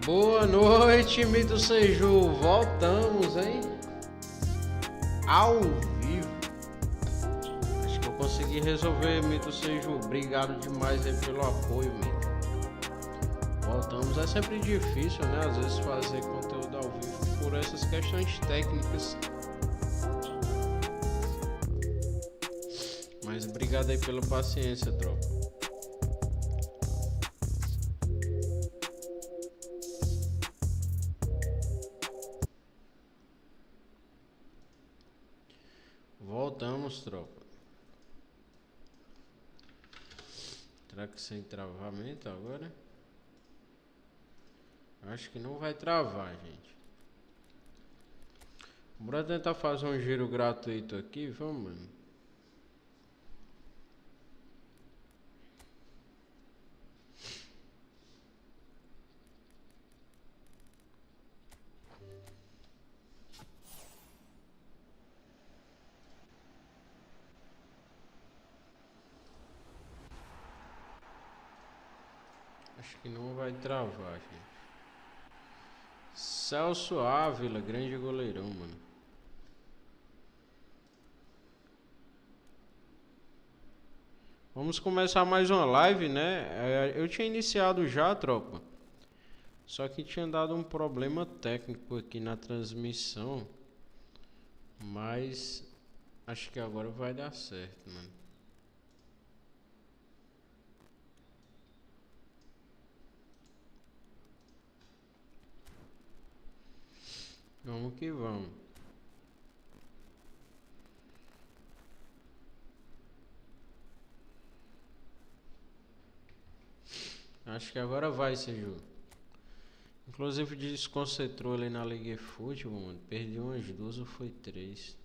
Boa noite, mito Seja. Voltamos, hein? Ao vivo. Acho que eu consegui resolver, mito Seja. Obrigado demais aí pelo apoio, mito. Voltamos. É sempre difícil, né? Às vezes fazer conteúdo ao vivo por essas questões técnicas. Mas obrigado aí pela paciência, tropa. Voltamos, tropa. Será que sem travamento agora? Acho que não vai travar, gente. Bora tentar fazer um giro gratuito aqui, vamos, mano. Acho que não vai travar, gente. Celso Ávila, grande goleirão, mano. Vamos começar mais uma live, né? Eu tinha iniciado já, tropa. Só que tinha dado um problema técnico aqui na transmissão. Mas acho que agora vai dar certo, mano. Vamos que vamos. Acho que agora vai, Seju. Inclusive desconcentrou ali na Liga eFootball, mano. Perdi umas duas ou foi três.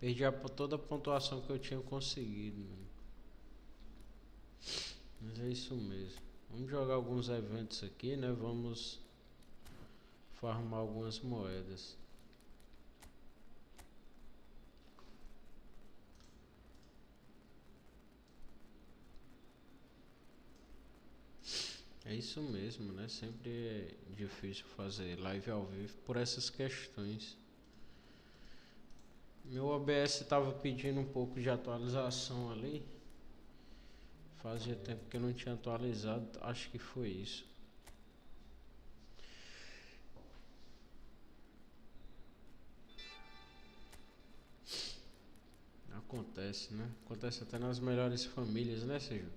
Perdi toda a pontuação que eu tinha conseguido, mano. Mas é isso mesmo. Vamos jogar alguns eventos aqui, né? Vamos farmar algumas moedas. É isso mesmo, né? Sempre é difícil fazer live ao vivo por essas questões. Meu OBS estava pedindo um pouco de atualização ali. Fazia tempo que eu não tinha atualizado, acho que foi isso. Acontece, né? Acontece até nas melhores famílias, né, Seja?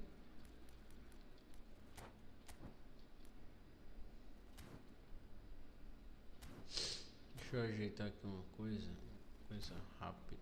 Deixa eu ajeitar aqui uma coisa rápida.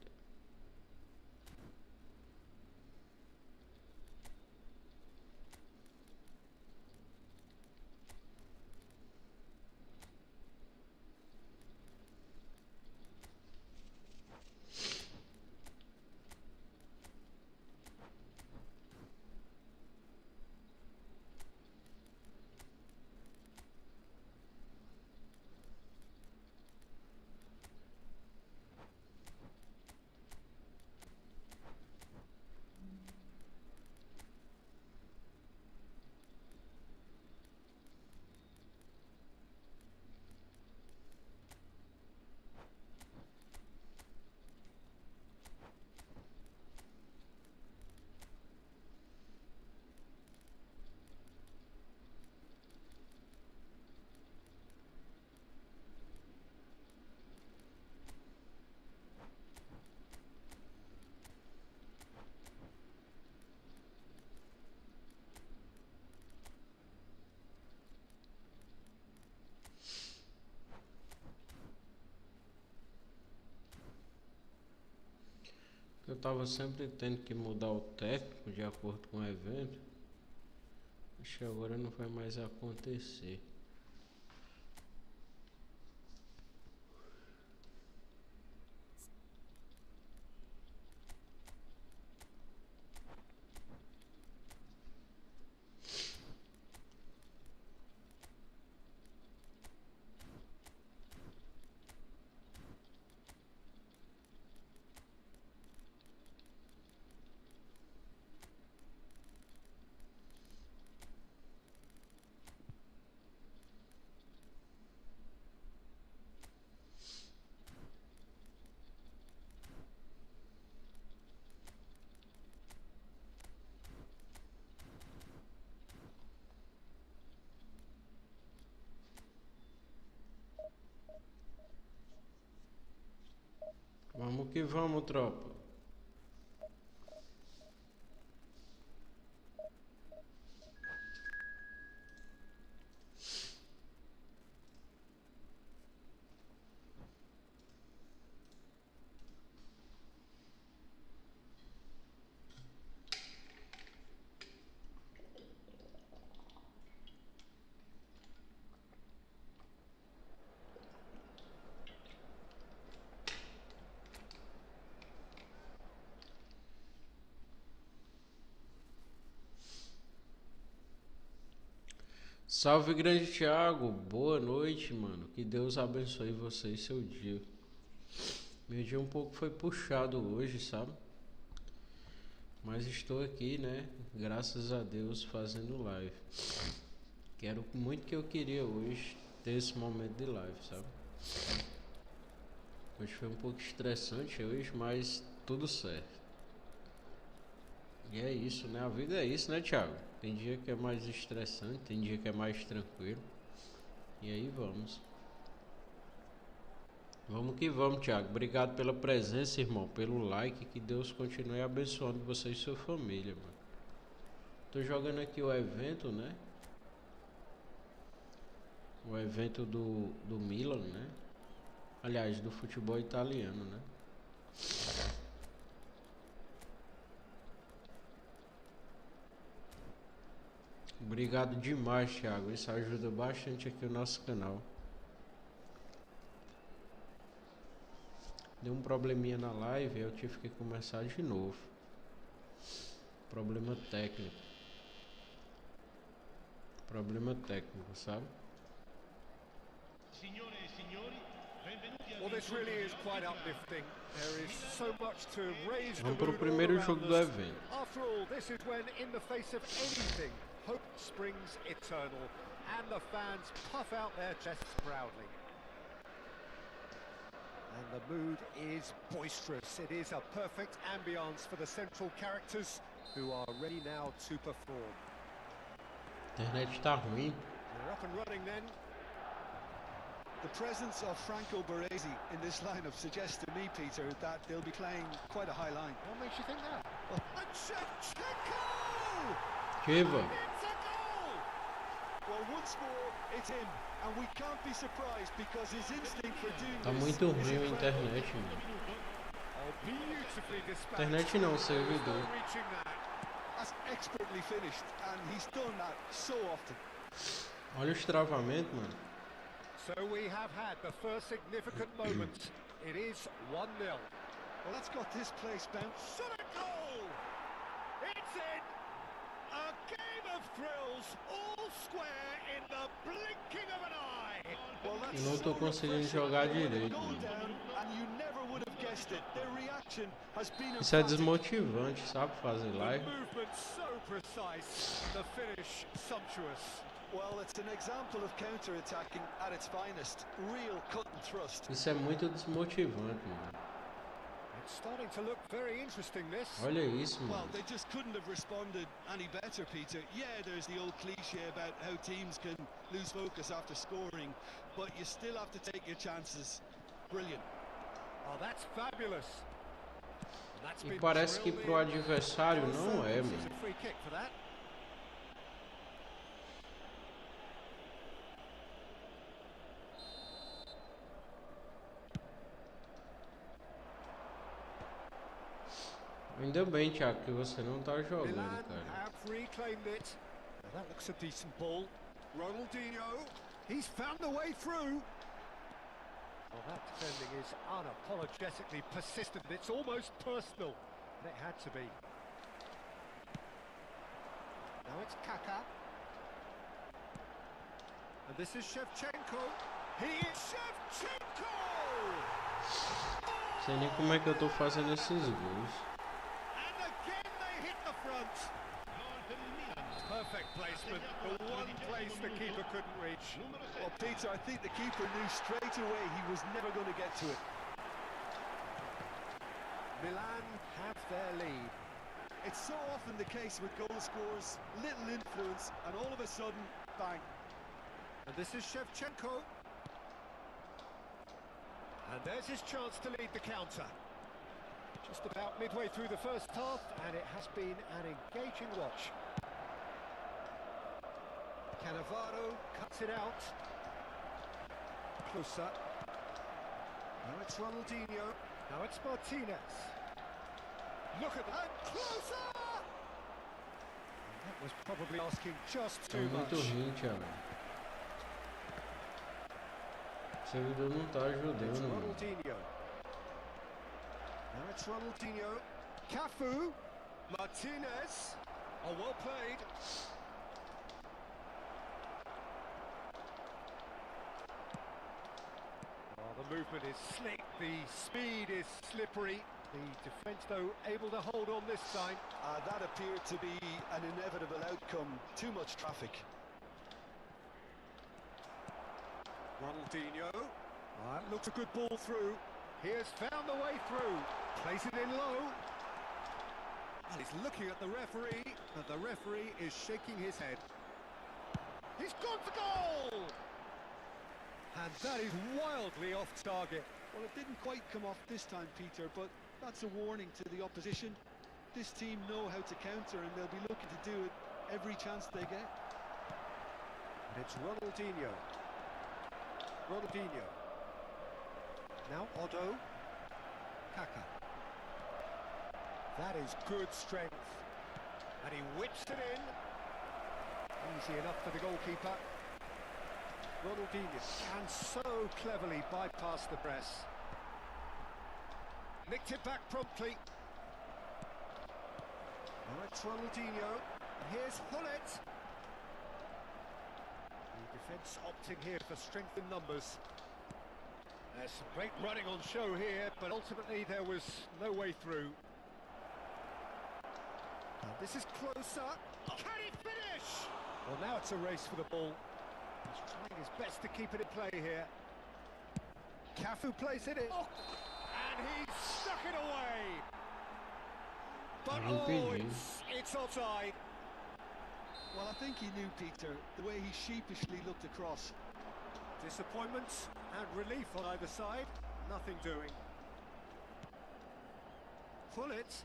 Eu tava sempre tendo que mudar o técnico de acordo com o evento. Acho que agora não vai mais acontecer. Vamos que vamos, tropa. Salve, grande Thiago, boa noite, mano. Que Deus abençoe você e seu dia. Meu dia um pouco foi puxado hoje, sabe? Mas estou aqui, né? Graças a Deus, fazendo live. Quero muito que eu queria hoje ter esse momento de live, sabe? Hoje foi um pouco estressante hoje, mas tudo certo. E é isso, né? A vida é isso, né, Thiago? Tem dia que é mais estressante, tem dia que é mais tranquilo. E aí vamos. Vamos que vamos, Thiago. Obrigado pela presença, irmão, pelo like. Que Deus continue abençoando você e sua família, mano. Tô jogando aqui o evento, né? O evento do Milan, né? Aliás, do futebol italiano, né? Obrigado demais, Thiago. Isso ajuda bastante aqui o nosso canal. Deu um probleminha na live, eu tive que começar de novo. Problema técnico. Problema técnico, sabe? Well, this really is quite uplifting. There is so much to raise the Vamos para o mood primeiro all jogo around do us. evento. After all, this is when, in the face of anything, hope springs eternal, and the fans puff out their chests proudly. And the mood is boisterous. It is a perfect ambience for the central characters who are ready now to perform. A internet tá ruim. They're up and running then. The presence of Franco Baresi in this lineup suggests to me, Peter, that they'll be playing quite a high line. What makes you think that? And Shevchenko! Kiva. It's a goal! Well, once more, it's him, and we can't be surprised because his instinct for doing Tá this muito is ruim a incredible. internet, mano. Oh, beautifully dispatched. Internet não, servidor. Reaching that. That's expertly finished, and he's done that so often. Olha os travamentos, mano. So we have had the first significant moment. It is 1-0. Well, that's got this place bounced. Shot a goal! It's in! A game of thrills, all square in the blinking of an eye. Well, that's Eu não tô so conseguindo refreshing. jogar They let it direito, go mano. down, and you never would have guessed it. Their reaction has been Isso é emphatic. desmotivante, sabe? Fazer The live. movement so precise, the finish sumptuous. Well, it's an example of counter-attacking at its finest. Real cut and thrust. Isso é muito desmotivante, mano. It's starting to look very interesting, this. Olha isso, Well, mano. they just couldn't have responded any better, Peter. Yeah, there's the old cliche about how teams can lose focus after scoring, but you still have to take your chances. Brilliant. Oh, that's fabulous. And that's E been parece que drilled pro in. adversário não é, This is mano. a free kick for that. Ainda bem, Thiago, que você não tá jogando, Milan cara. have reclaimed it. Now that looks a decent ball. Ronaldinho, he's found the way through. Well, that defending is unapologetically persistent. It's almost personal, and it had to be. Now it's Kaká. And this is Shevchenko. He is Shevchenko! Sei nem como é que eu tô fazendo esses gols. And again they hit the front. Perfect placement, the one place the keeper couldn't reach. Well, Peter, I think the keeper knew straight away he was never going to get to it. Milan have their lead. It's so often the case with goal scorers, little influence, and all of a sudden, bang. And this is Shevchenko. And there's his chance to lead the counter. Just about midway through the first half, and it has been an engaging watch. Cannavaro cuts it out. Closer. Now it's Ronaldinho. Now it's Martinez. Look at that. Closer! That was probably asking just É too muito much. ruim, Thiago. O servidor não tá It's ajudando, mano. Ronaldinho. Now it's Ronaldinho. Cafu. Martinez. Oh, well played. Oh, the movement is slick. The speed is slippery. The defence, though, able to hold on this time. That appeared to be an inevitable outcome. Too much traffic. Ronaldinho. That looks a good ball through. He has found the way through. Plays it in low. And he's looking at the referee, but the referee is shaking his head. He's gone for goal! And that is wildly off target. Well, it didn't quite come off this time, Peter, but that's a warning to the opposition. This team know how to counter, and they'll be looking to do it every chance they get. And it's Ronaldinho. Ronaldinho. Now Otto. Kaka. That is good strength. And he whips it in. Easy enough for the goalkeeper. Ronaldinho can so cleverly bypass the press. Nicked it back promptly. Now it's Ronaldinho. And here's Hullet. The defence opting here for strength in numbers. There's some great running on show here, but ultimately there was no way through. And this is closer. Can he finish? Well, now it's a race for the ball. He's trying his best to keep it in play here. Cafu plays it in. Oh, and he stuck it away. But it's offside. Well, I think he knew, Peter, the way he sheepishly looked across. Disappointment and relief on either side. Nothing doing. Hullet.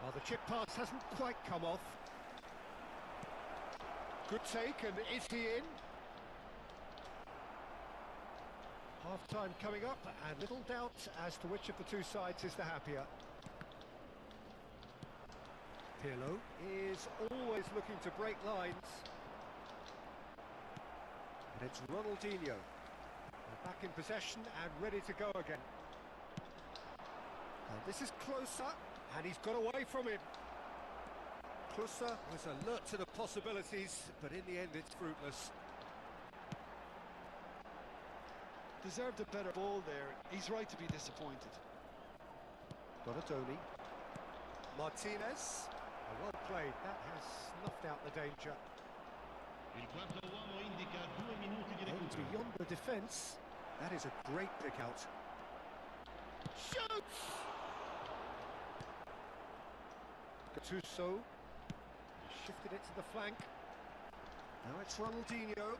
Well, the chip pass hasn't quite come off. Good take, and is he in? Half-time coming up, and little doubt as to which of the two sides is the happier. Pirlo is always looking to break lines. And it's Ronaldinho. We're back in possession and ready to go again. And this is closer, and he's got away from him. Closer was alert to the possibilities, but in the end it's fruitless. Deserved a better ball there. He's right to be disappointed. Donatoni. Martinez. Well played. That has snuffed out the danger. And beyond the defence, that is a great pick out. Shoots! Gattuso. Shifted it to the flank. Now it's Ronaldinho.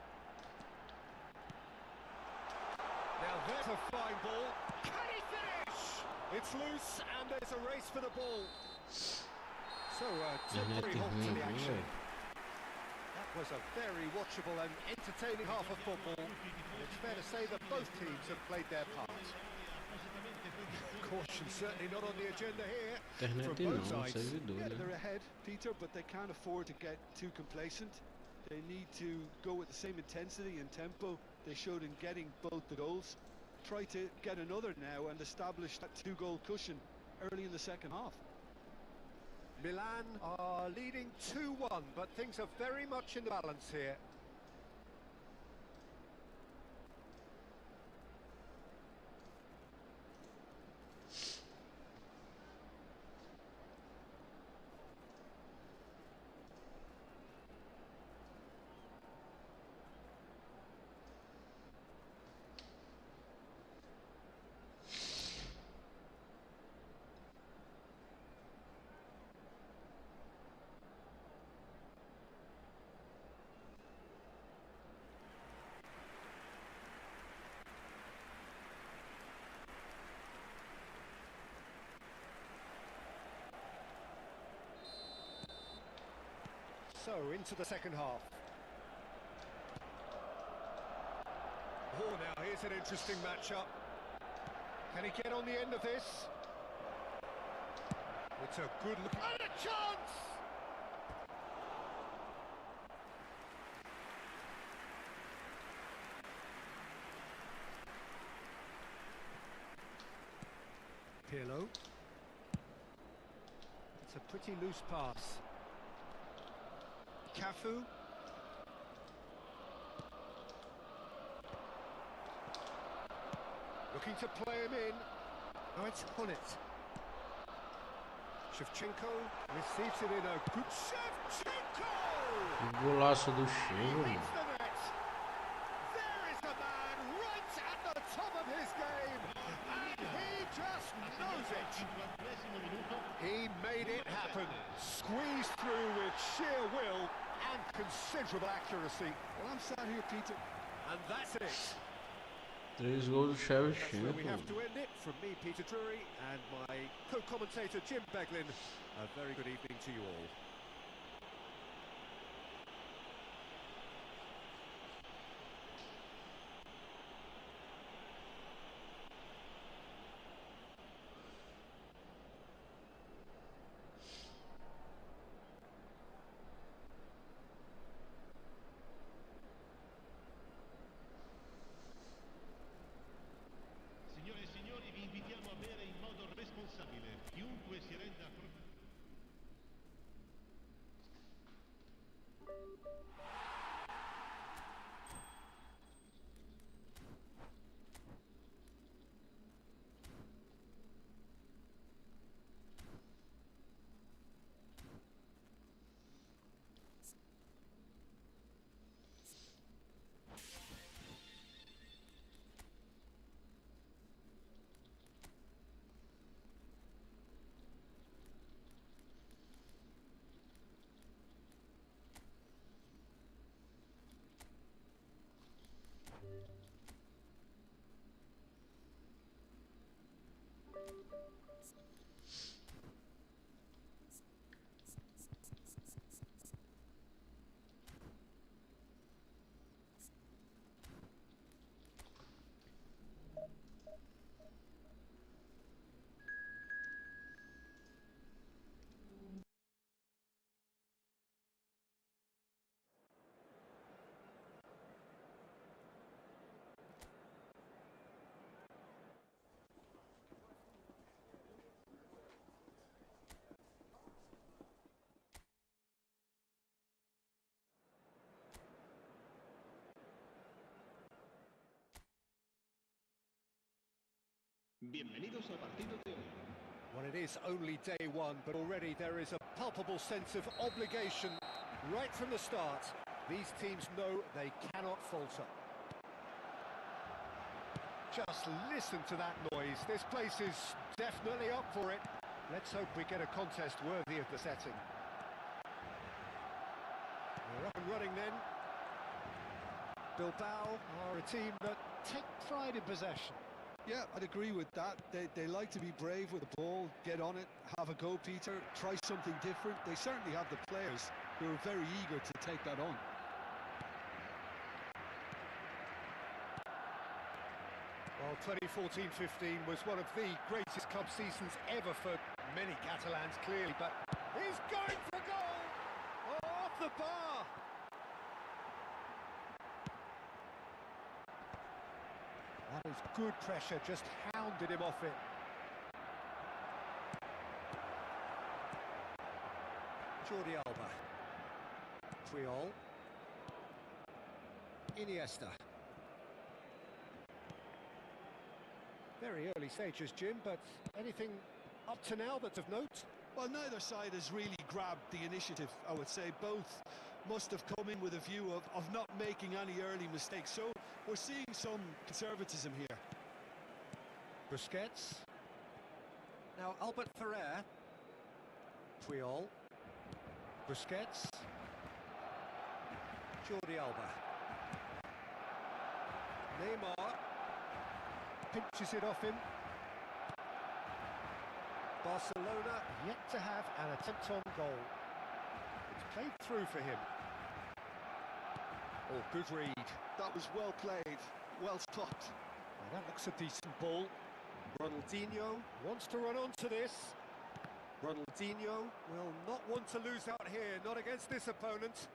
Now there's a fine ball. Can he finish? It's loose and there's a race for the ball. So temporary halt to the action. That was a very watchable and entertaining half of football. And it's fair to say that both teams have played their part. Caution certainly not on the agenda here from both sides. Yeah, they're ahead, Peter, but they can't afford to get too complacent. They need to go with the same intensity and tempo they showed in getting both the goals. Try to get another now and establish that two-goal cushion early in the second half. Milan are leading 2-1, but things are very much in the balance here. So, into the second half. Oh, now here's an interesting matchup. Can he get on the end of this? It's a good look and a chance! Pirlo. It's a pretty loose pass. Cafu. Looking to play him in. Now it's Hullet. Shevchenko receives it in a good... Shevchenko! Golaço do Chego, He mano. hits the net. There is the man right at the top of his game. And he just knows it. He made it happen. Squeezed through with sheer will and considerable accuracy. Well, I'm sat here, Peter. And that's it. 3 gols do That's where we Shevchenko. have to end it. From me, Peter Drury, and my co-commentator, Jim Beglin. A very good evening to you all. Signore e signori, vi invitiamo a bere in modo responsabile. Chiunque si renda Bienvenidos al partido de hoy. Well, it is only day one, but already there is a palpable sense of obligation right from the start. These teams know they cannot falter. Just listen to that noise. This place is definitely up for it. Let's hope we get a contest worthy of the setting. We're up and running then. Bilbao are a team that take pride in possession. Yeah, I'd agree with that. They like to be brave with the ball, get on it, have a go, Peter, try something different. They certainly have the players who are very eager to take that on. Well, 2014-15 was one of the greatest club seasons ever for many Catalans, clearly, but he's going for goal! Oh, off the bar! That is good pressure, just hounded him off it. Jordi Alba. Puyol. Iniesta. Very early stages, Jim, but anything up to now that's of note? Well, neither side has really grabbed the initiative, I would say. Both must have come in with a view of not making any early mistakes. So we're seeing some conservatism here. Busquets. Now Albert Ferrer. Puyol. Busquets. Jordi Alba. Neymar. Pinches it off him. Barcelona yet to have an attempt on goal. It's Played through for him. Oh, good read. That was well played, well stopped. Well, that looks a decent ball. Ronaldinho wants to run onto this. Ronaldinho will not want to lose out here, not against this opponent.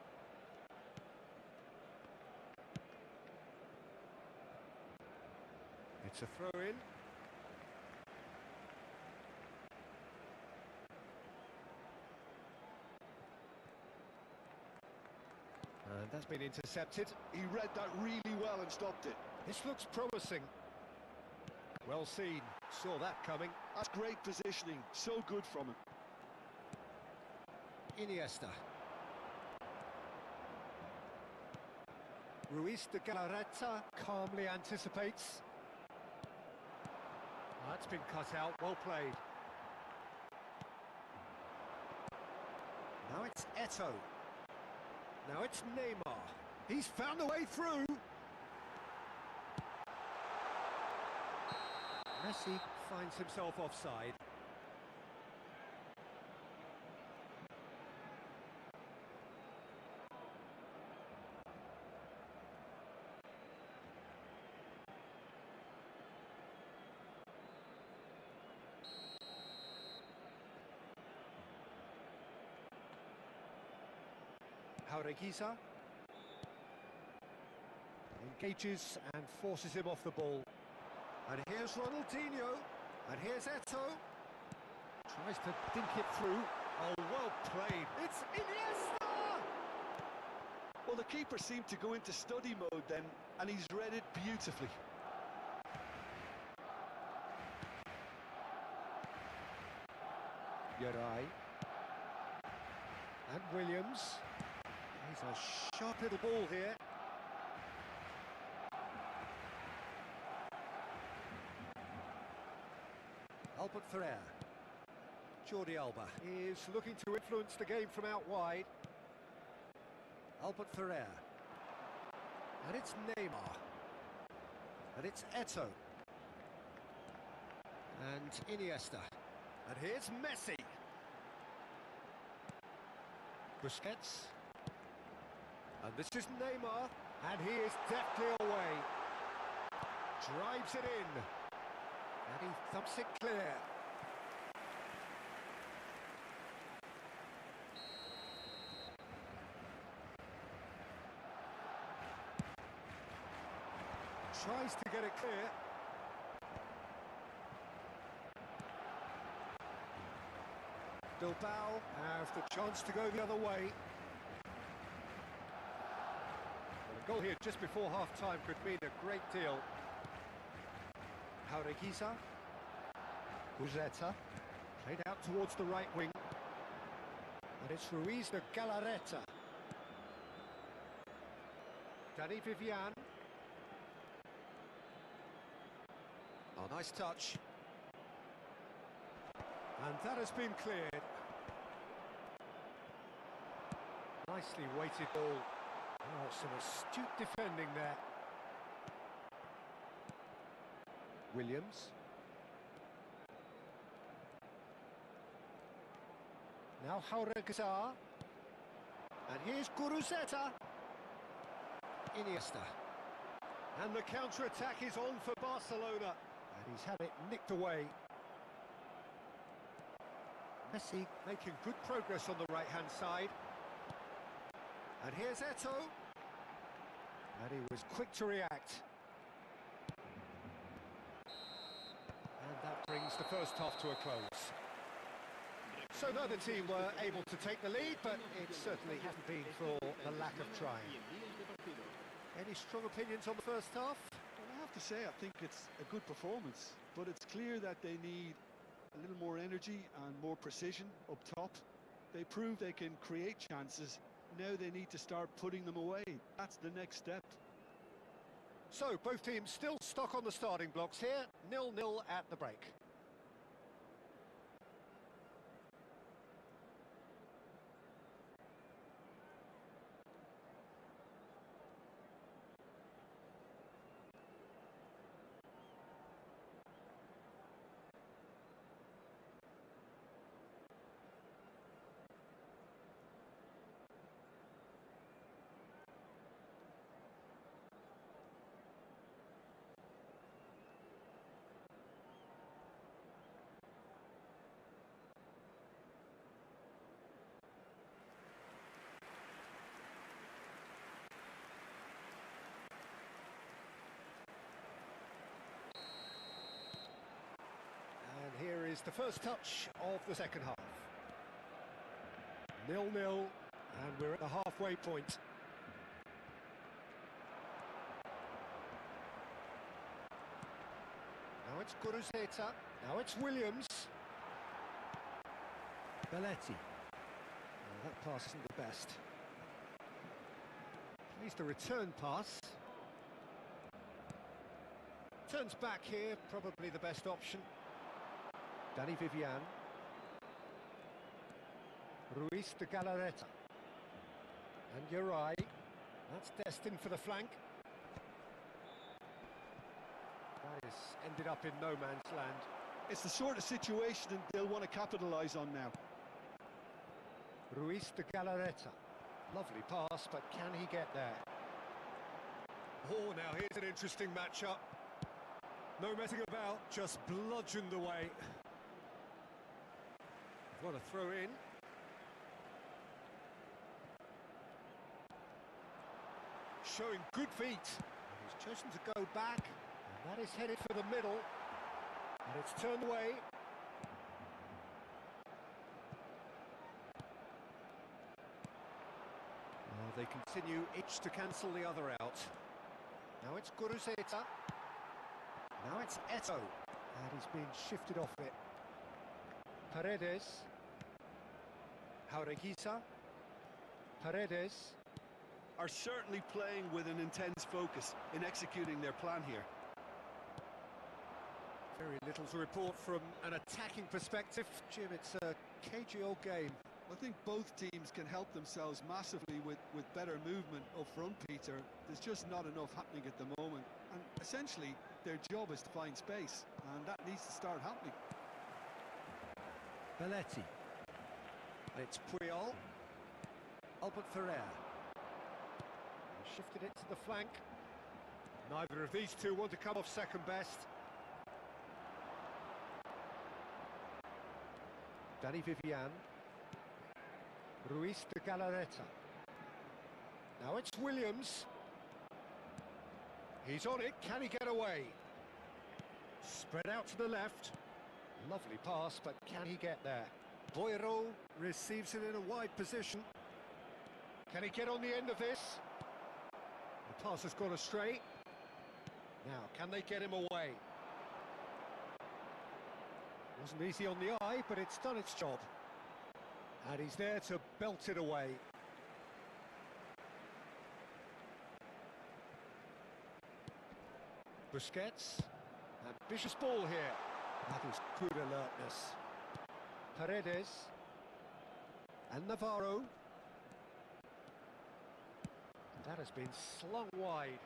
It's a throw-in. And that's been intercepted. He read that really well and stopped it. This looks promising. Well seen. Saw that coming. That's great positioning. So good from him. Iniesta. Ruiz de Galarreta calmly anticipates. That's been cut out. Well played. Now it's Eto'o. Now it's Neymar. He's found a way through. Messi finds himself offside. Jaureguiza engages and forces him off the ball. And here's Ronaldinho, and here's Eto'o. Tries to dink it through. Oh, well played. It's Iniesta! Well, the keeper seemed to go into study mode then, and he's read it beautifully. Yarai. And Williams. He's a sharp little ball here. Albert Ferrer. Jordi Alba is looking to influence the game from out wide. Albert Ferrer. And it's Neymar. And it's Eto'o. And Iniesta. And here's Messi. Busquets. And this is Neymar. And he is deftly away. Drives it in. And he thumps it clear. Tries to get it clear. Bilbao have the chance to go the other way. Well, a goal here just before half-time could mean a great deal. Jaureguiza. Guzeta. Played out towards the right wing. And it's Ruiz de Galarreta. Dani Vivian. Oh, nice touch. And that has been cleared. Nicely weighted ball. Oh, some astute defending there. Williams. Now Jaureguiza. And here's Guruzeta. Iniesta. And the counter-attack is on for Barcelona. And he's had it nicked away. Messi making good progress on the right-hand side. And here's Eto'o. And he was quick to react. And that brings the first half to a close. So neither team were able to take the lead, but it certainly hasn't been for the lack of trying. Any strong opinions on the first half? Well, I have to say, I think it's a good performance, but it's clear that they need a little more energy and more precision up top. They prove they can create chances. Now they need to start putting them away. That's the next step. So both teams still stuck on the starting blocks here, 0-0 at the break. is the first touch of the second half. 0-0, and we're at the halfway point. Now it's Guruzeta, now it's Williams. Belletti. Oh, that pass isn't the best. Plays the return pass. Turns back here, probably the best option. Danny Vivian. Ruiz de Galarreta. And Uri. That's destined for the flank. That is ended up in no man's land. It's the sort of situation they'll want to capitalise on now. Ruiz de Galarreta. Lovely pass, but can he get there? Oh, now here's an interesting matchup. No messing about, just bludgeoned away. What a throw in. Showing good feet. He's chosen to go back, and that is headed for the middle. And it's turned away. Well, they continue each to cancel the other out. Now it's Guruzeta. Now it's Eto. And he's being shifted off it. Paredes. Jaureguisa. Paredes. Are certainly playing with an intense focus in executing their plan here. Very little to report from an attacking perspective. Jim, it's a cagey old game. I think both teams can help themselves massively with better movement up front, Peter. There's just not enough happening at the moment. And essentially, their job is to find space, and that needs to start happening. Belletti. It's Puyol. Albert Ferrer. He shifted it to the flank. Neither of these two want to come off second best. Danny Vivian. Ruiz de Galarreta. Now it's Williams. He's on it, can he get away? Spread out to the left. Lovely pass, but can he get there? Boiro receives it in a wide position. Can he get on the end of this? The pass has gone astray. Now, can they get him away? Wasn't easy on the eye, but it's done its job. And he's there to belt it away. Busquets. Ambitious ball here. That is good alertness. Paredes. And Navarro. That has been slung wide.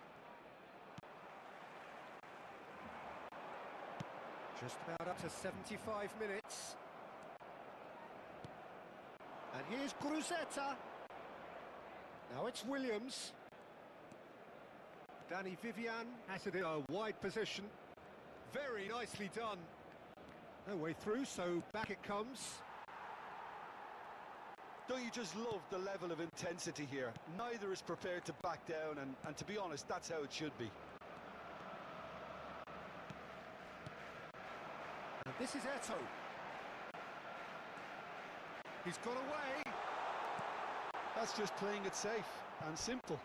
Just about up to 75 minutes. And here's Guruzeta. Now it's Williams. Danny Vivian has it in a wide position. Very nicely done. No way through, so back it comes. Don't you just love the level of intensity here? Neither is prepared to back down, and to be honest, that's how it should be. And this is Eto. He's got away. That's just playing it safe and simple.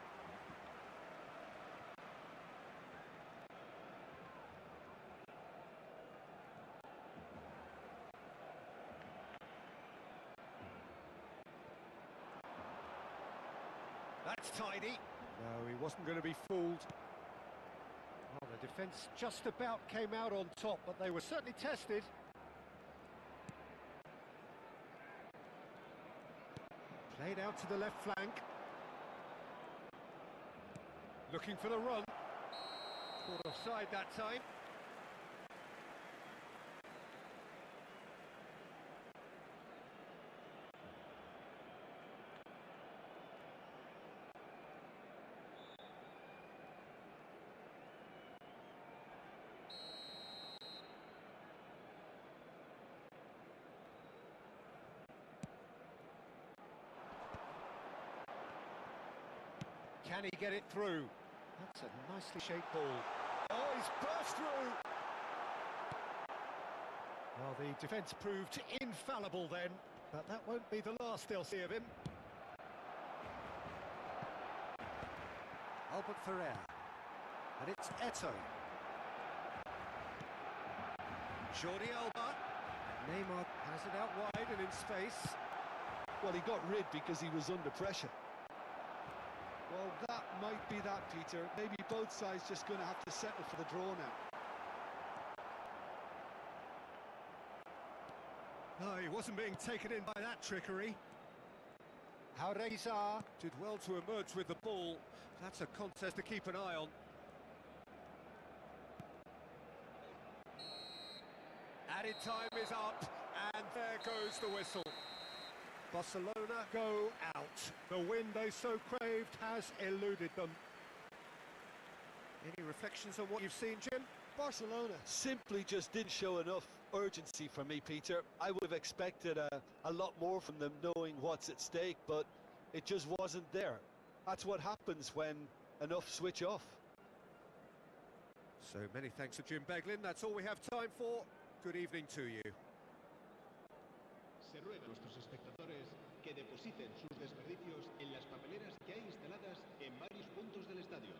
That's tidy. No, he wasn't going to be fooled. Well, the defence just about came out on top, but they were certainly tested. Played out to the left flank. Looking for the run. Caught offside that time. Can he get it through? That's a nicely shaped ball. Oh, he's burst through! Well, the defence proved infallible then, but that won't be the last they'll see of him. Albert Ferrer. And it's Eto. Jordi Alba. Neymar has it out wide and in space. Well, he got rid because he was under pressure. Well, that might be that, Peter. Maybe both sides just going to have to settle for the draw now. No, he wasn't being taken in by that trickery. Hareza did well to emerge with the ball. That's a contest to keep an eye on. Added time is up, and there goes the whistle. Barcelona go out. The win they so craved has eluded them. Any reflections on what you've seen, Jim? Barcelona simply just didn't show enough urgency for me, Peter. I would have expected a lot more from them knowing what's at stake, but it just wasn't there. That's what happens when enough switch off. So many thanks to Jim Beglin. That's all we have time for. Good evening to you. Se ruega a nuestros espectadores que depositen sus desperdicios en las papeleras que hay instaladas en varios puntos del estadio.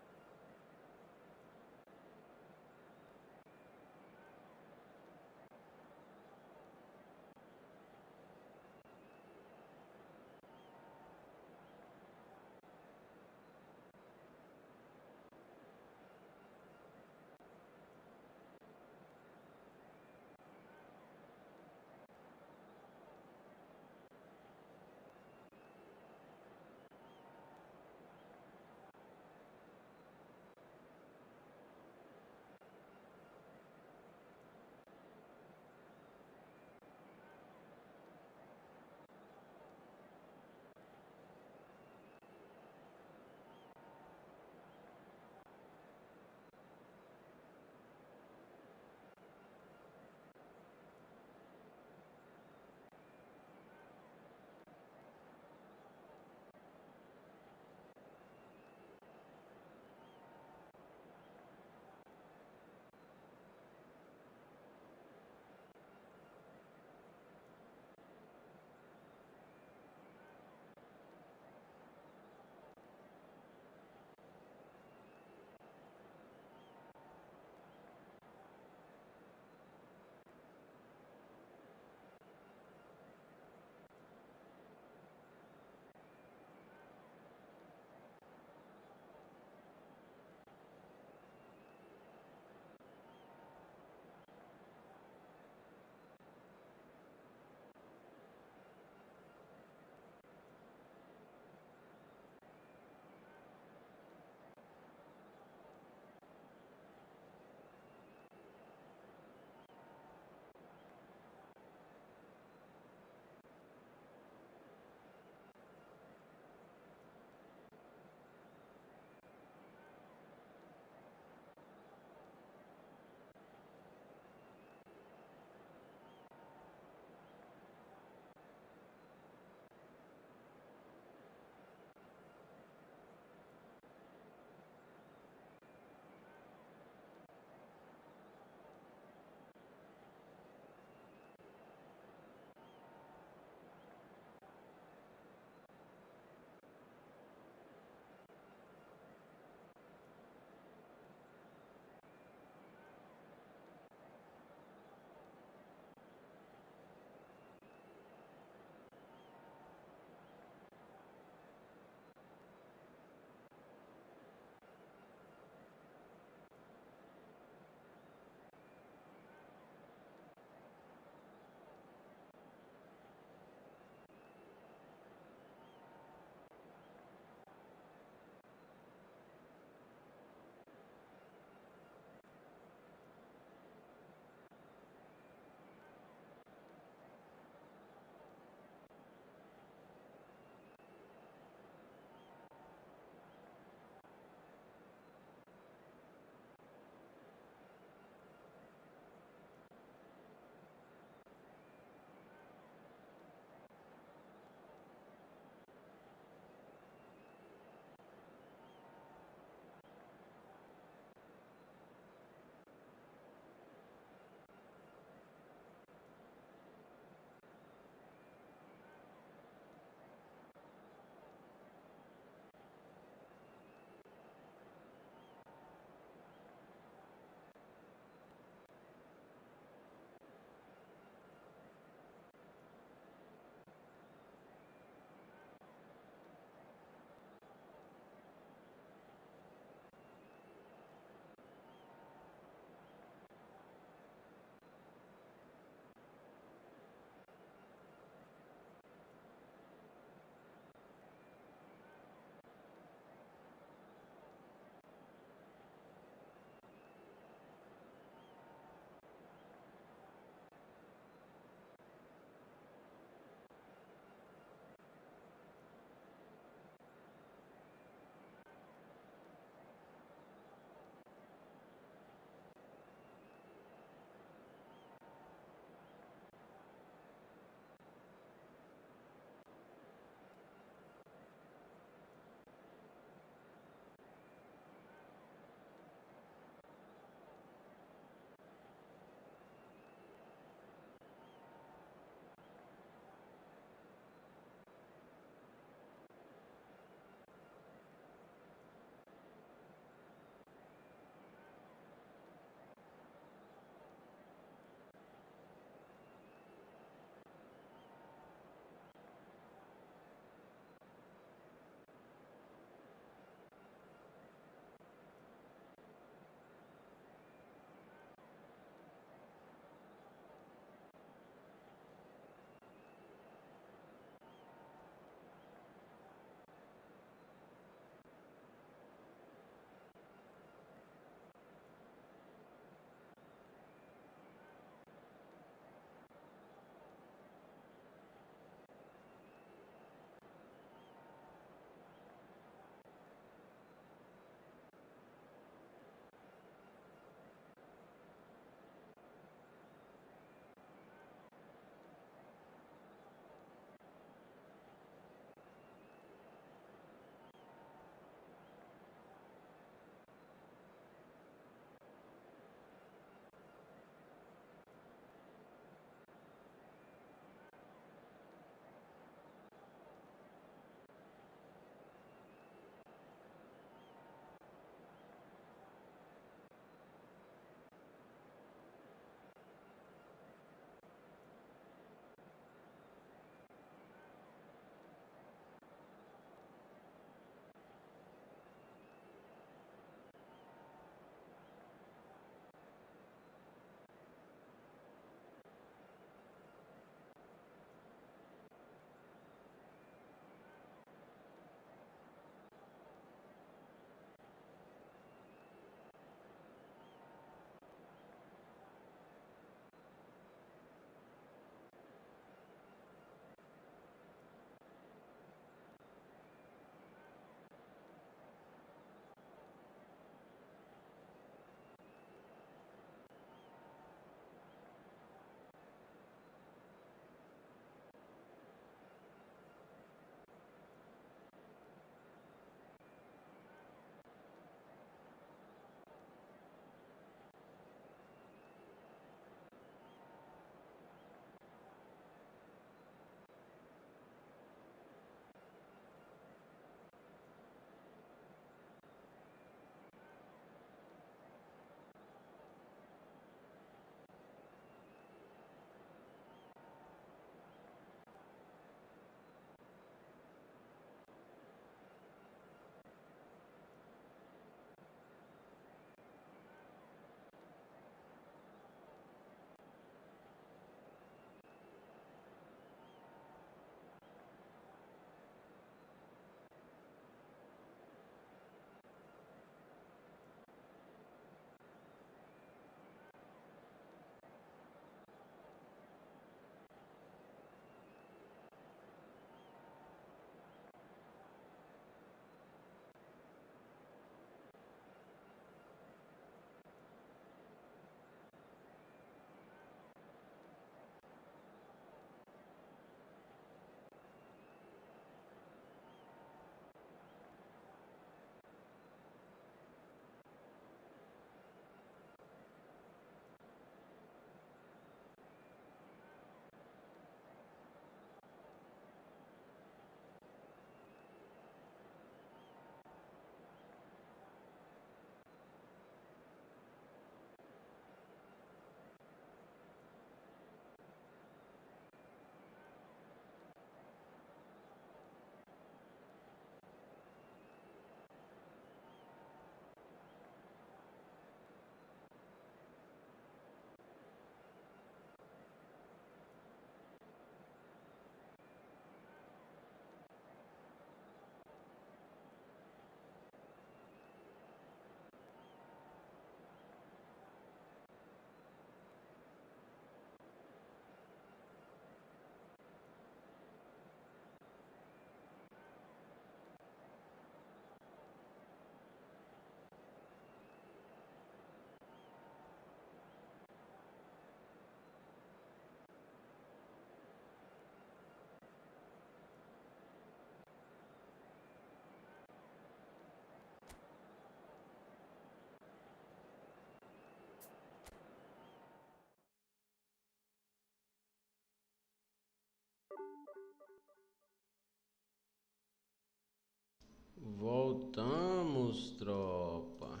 Voltamos, tropa.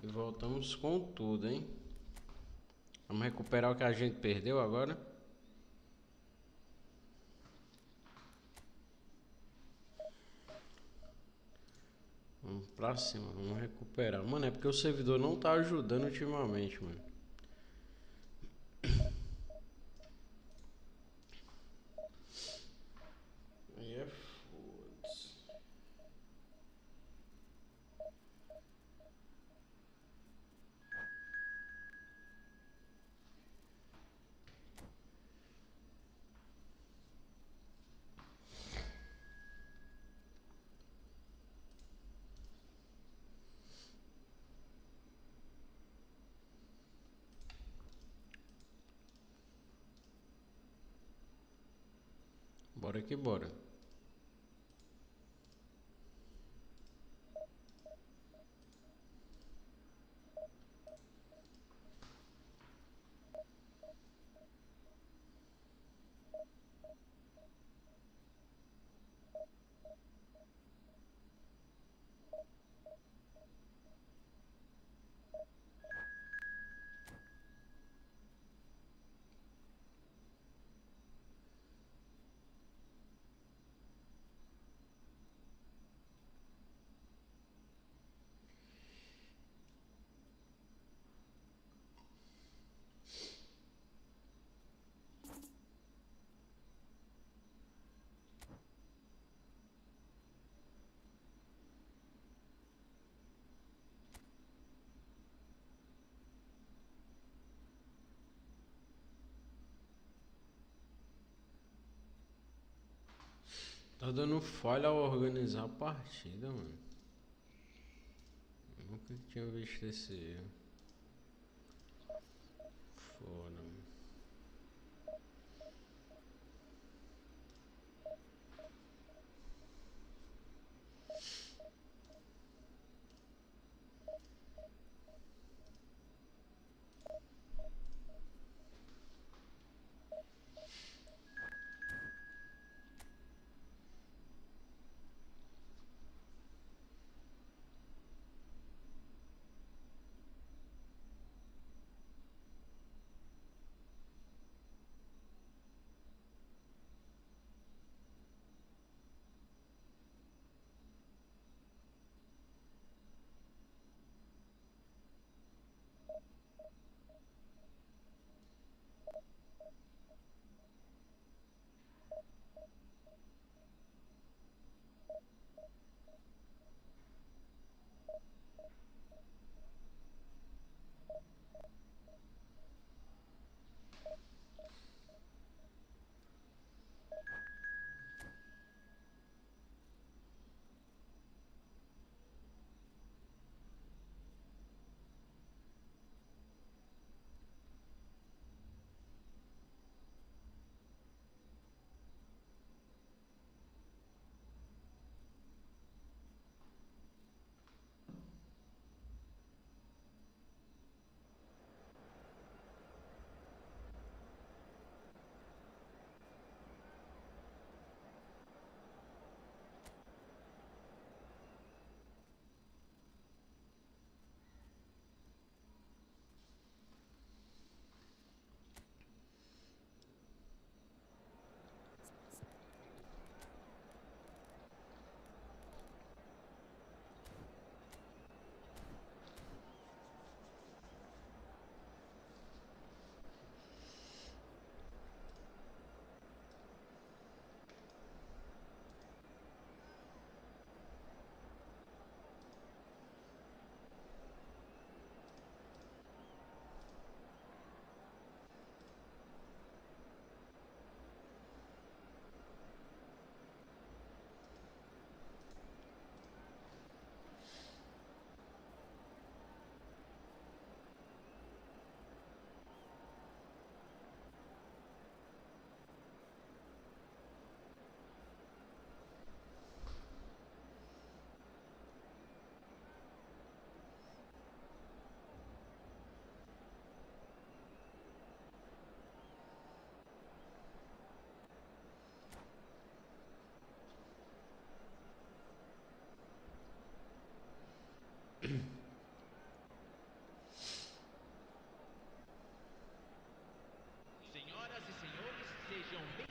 E voltamos com tudo, hein? Vamos recuperar o que a gente perdeu agora. Vamos pra cima, vamos recuperar. Mano, é porque o servidor não tá ajudando ultimamente, mano. Aí é foda-se. Bora que bora. Tá dando falha ao organizar a partida, mano. Nunca tinha visto esse erro. Foda, mano.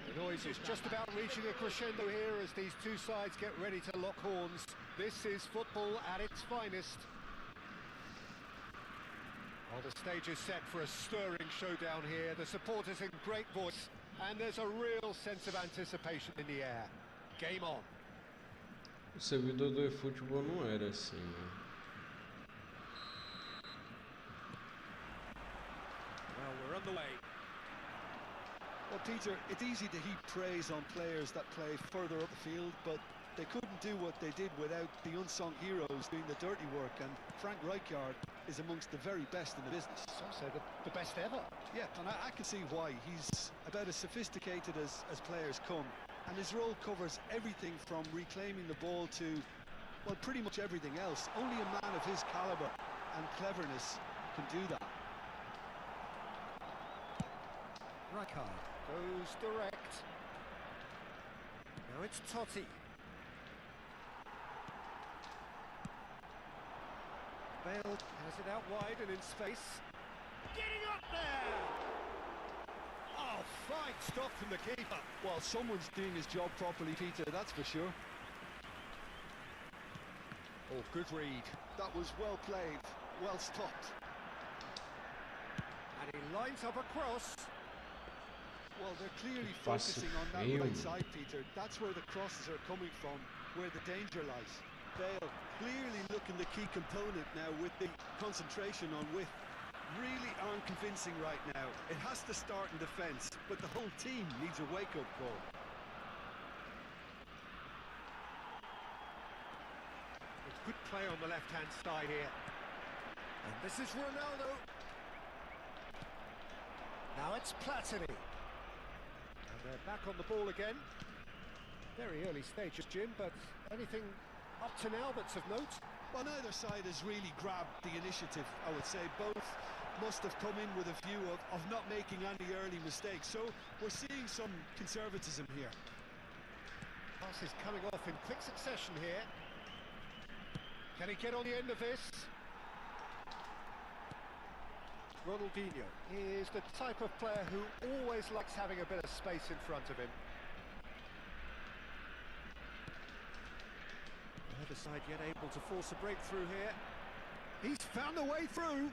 The noise is just about reaching a crescendo here as these two sides get ready to lock horns. This is football at its finest. Well, the stage is set for a stirring showdown here. The supporters in great voice, and there's a real sense of anticipation in the air. Game on. O servidor do eFootball não era assim, né? Well, we're on the way. Well, Peter, it's easy to heap praise on players that play further up the field, but they couldn't do what they did without the unsung heroes doing the dirty work, and Frank Rijkaard is amongst the very best in the business. Some say the best ever. Yeah, and I can see why. He's about as sophisticated as players come, and his role covers everything from reclaiming the ball to, well, pretty much everything else. Only a man of his caliber and cleverness can do that. Rijkaard goes direct. Now it's Totti. Bale has it out wide and in space. Getting up there! Oh, fine stop from the keeper. Well, someone's doing his job properly, Peter, that's for sure. Oh, good read. That was well played, well stopped. And he lines up a cross. Well, they're clearly Passe focusing on that feio. right side, Peter. That's where the crosses are coming from, where the danger lies. Bale clearly looking the key component now with the concentration on width. Really aren't convincing right now. It has to start in defence, but the whole team needs a wake-up call. Good play on the left-hand side here. And this is Ronaldo. Now it's Platini. And they're back on the ball again. Very early stages, Jim, but anything up to now that's of note? Well, neither side has really grabbed the initiative, I would say. Both must have come in with a view of not making any early mistakes. So we're seeing some conservatism here. Pass is coming off in quick succession here. Can he get on the end of this? Ronaldinho is the type of player who always likes having a bit of space in front of him. Neither side yet able to force a breakthrough here. He's found a way through.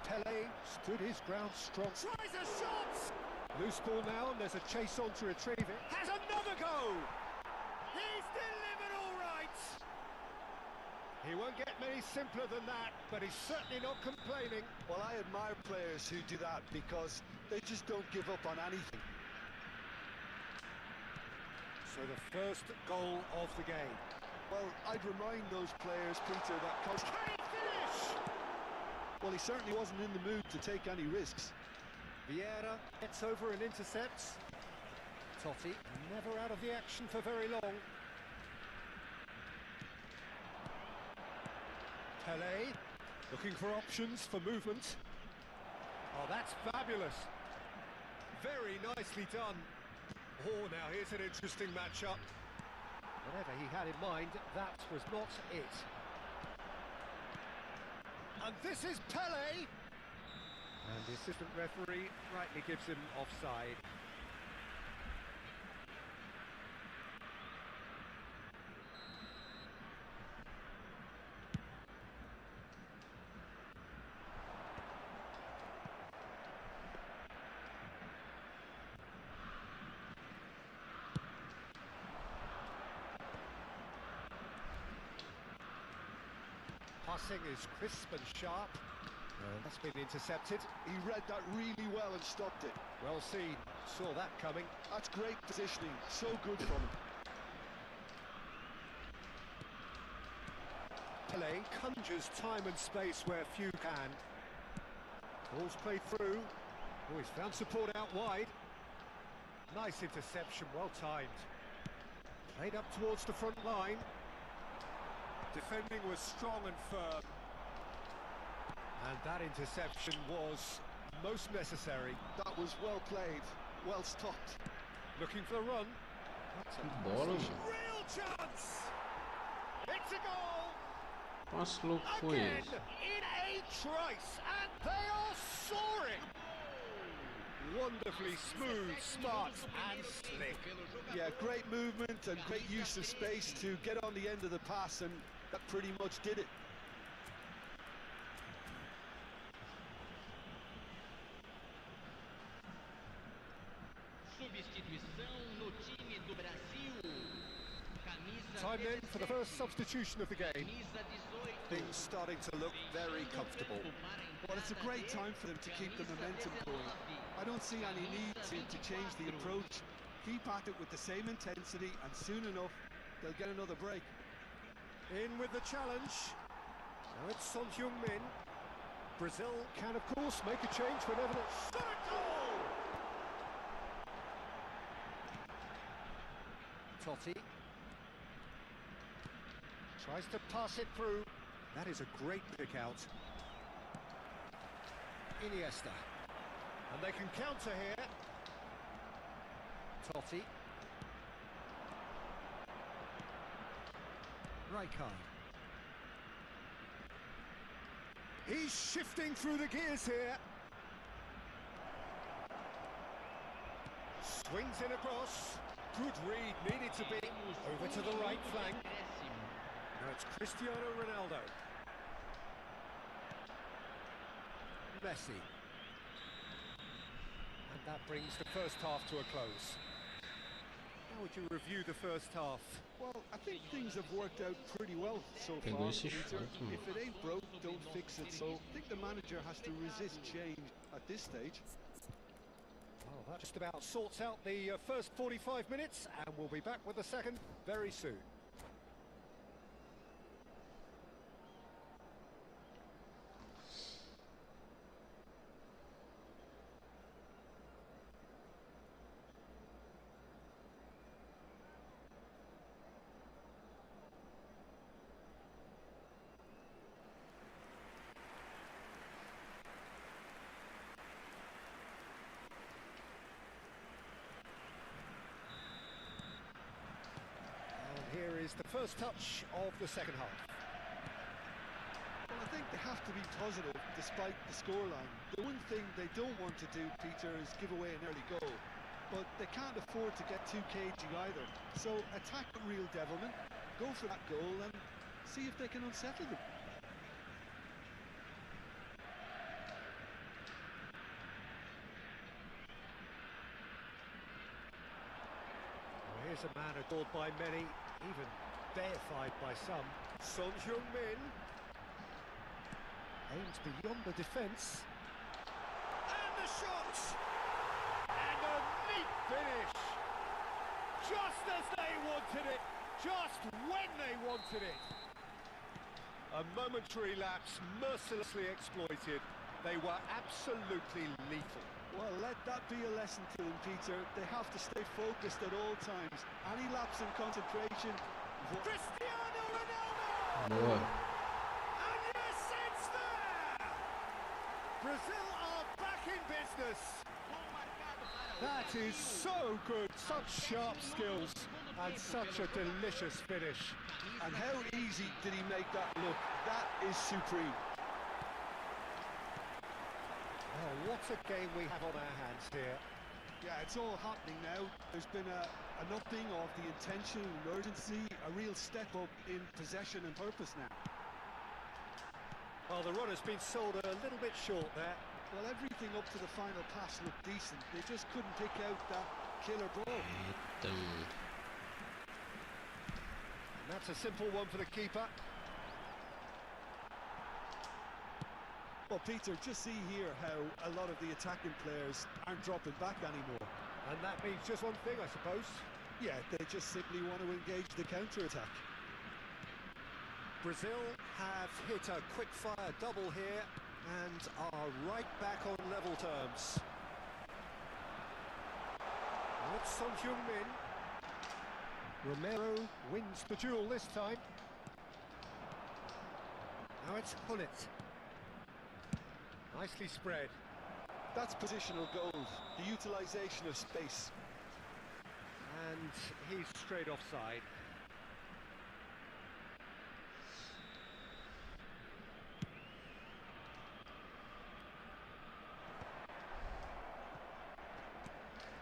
Pele stood his ground strong. Tries a shot! Loose ball now, and there's a chase on to retrieve it. Has another go! He's delivered all right! He won't get many simpler than that, but he's certainly not complaining. Well, I admire players who do that because they just don't give up on anything. So the first goal of the game. Well, I'd remind those players, Peter, that... Can he finish? Well, he certainly wasn't in the mood to take any risks. Vieira gets over and intercepts. Totti never out of the action for very long. Pele looking for options for movement. Oh, that's fabulous. Very nicely done. Oh, now here's an interesting matchup. Whatever he had in mind, that was not it. And this is Pele! And the assistant referee rightly gives him offside. Passing is crisp and sharp. That's been intercepted. He read that really well and stopped it. Well seen. Saw that coming. That's great positioning. So good from him. Pele conjures time and space where few can. Ball's played through. Oh, he's found support out wide. Nice interception, well timed. Played up towards the front line. Defending was strong and firm. And that interception was most necessary. That was well played, well stopped. Looking for the run. That's a Bola, mano. real chance! It's a goal! Vacilou que foi Again esse? in a trice, and they are soaring. Wonderfully smooth, smart, and slick. Yeah, great movement and great use of space to get on the end of the pass, and that pretty much did it. Substituição no time do Brasil. Camisa Time then for the first substitution of the game. camisa 18. Things starting to look very comfortable. Well, it's a great time for them to keep the momentum going. I don't see any need to change the approach. Keep at it with the same intensity, and soon enough, they'll get another break. In with the challenge. Now it's Son Heung-min. Brazil can, of course, make a change whenever they... Shot a goal! Totti. Tries to pass it through. That is a great pick out. Iniesta. And they can counter here. Totti. Rijkaard. He's shifting through the gears here. Swings in across. Good read, needed to be. Over to the right flank. Now it's Cristiano Ronaldo. Messi. And that brings the first half to a close. How would you review the first half? Well, I think things have worked out pretty well so Pegou far, esse Peter. chute, mano. If it ain't broke, don't fix it. So I think the manager has to resist change at this stage. Well, that just about sorts out the first 45 minutes, and we'll be back with the second very soon. Here is the first touch of the second half. Well, I think they have to be positive despite the scoreline. The one thing they don't want to do, Peter, is give away an early goal. But they can't afford to get too cagey either. So attack the real devilment, go for that goal and see if they can unsettle them. Well, here's a man adored by many, even deified by some. Son Heung-min aims beyond the defence. And the shot! And a neat finish! Just as they wanted it! Just when they wanted it! A momentary lapse mercilessly exploited. They were absolutely lethal. Well, let that be a lesson to them, Peter. They have to stay focused at all times. Any lapse in concentration... Cristiano Ronaldo! Boa. And yes, it's there! Brazil are back in business. That is so good. Such sharp skills and such a delicious finish. And how easy did he make that look? That is supreme. Oh, what a game we have on our hands here. Yeah, it's all happening now. There's been an upping of the intention and urgency, a real step up in possession and purpose now. Well, the run has been sold a little bit short there. Well, everything up to the final pass looked decent. They just couldn't pick out that killer ball. Eita, mano. And that's a simple one for the keeper. Well, Peter, just see here how a lot of the attacking players aren't dropping back anymore. And that means just one thing, I suppose. Yeah, they just simply want to engage the counter-attack. Brazil have hit a quick-fire double here and are right back on level terms. Now it's Son Heung-min. Romero wins the duel this time. Now it's Hullet. Nicely spread. That's positional gold, the utilisation of space. And he's straight offside.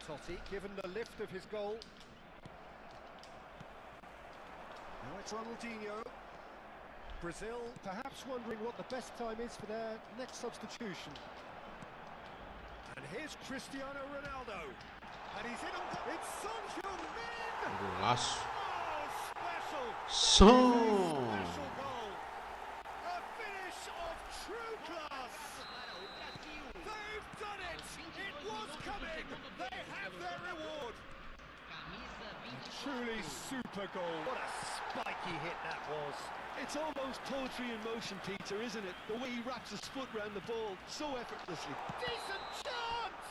Totti, given the lift of his goal. Now it's Ronaldinho. Brazil perhaps wondering what the best time is for their next substitution. And here's Cristiano Ronaldo. And he's in on it's Son Heung-min! Golaço. Oh, special! Som! Special goal! A finish of true class! They've done it! It was coming! They have their reward! Truly super goal. What a spiky hit that was. It's almost poetry in motion, Peter, isn't it? The way he wraps his foot round the ball so effortlessly. Decent chance!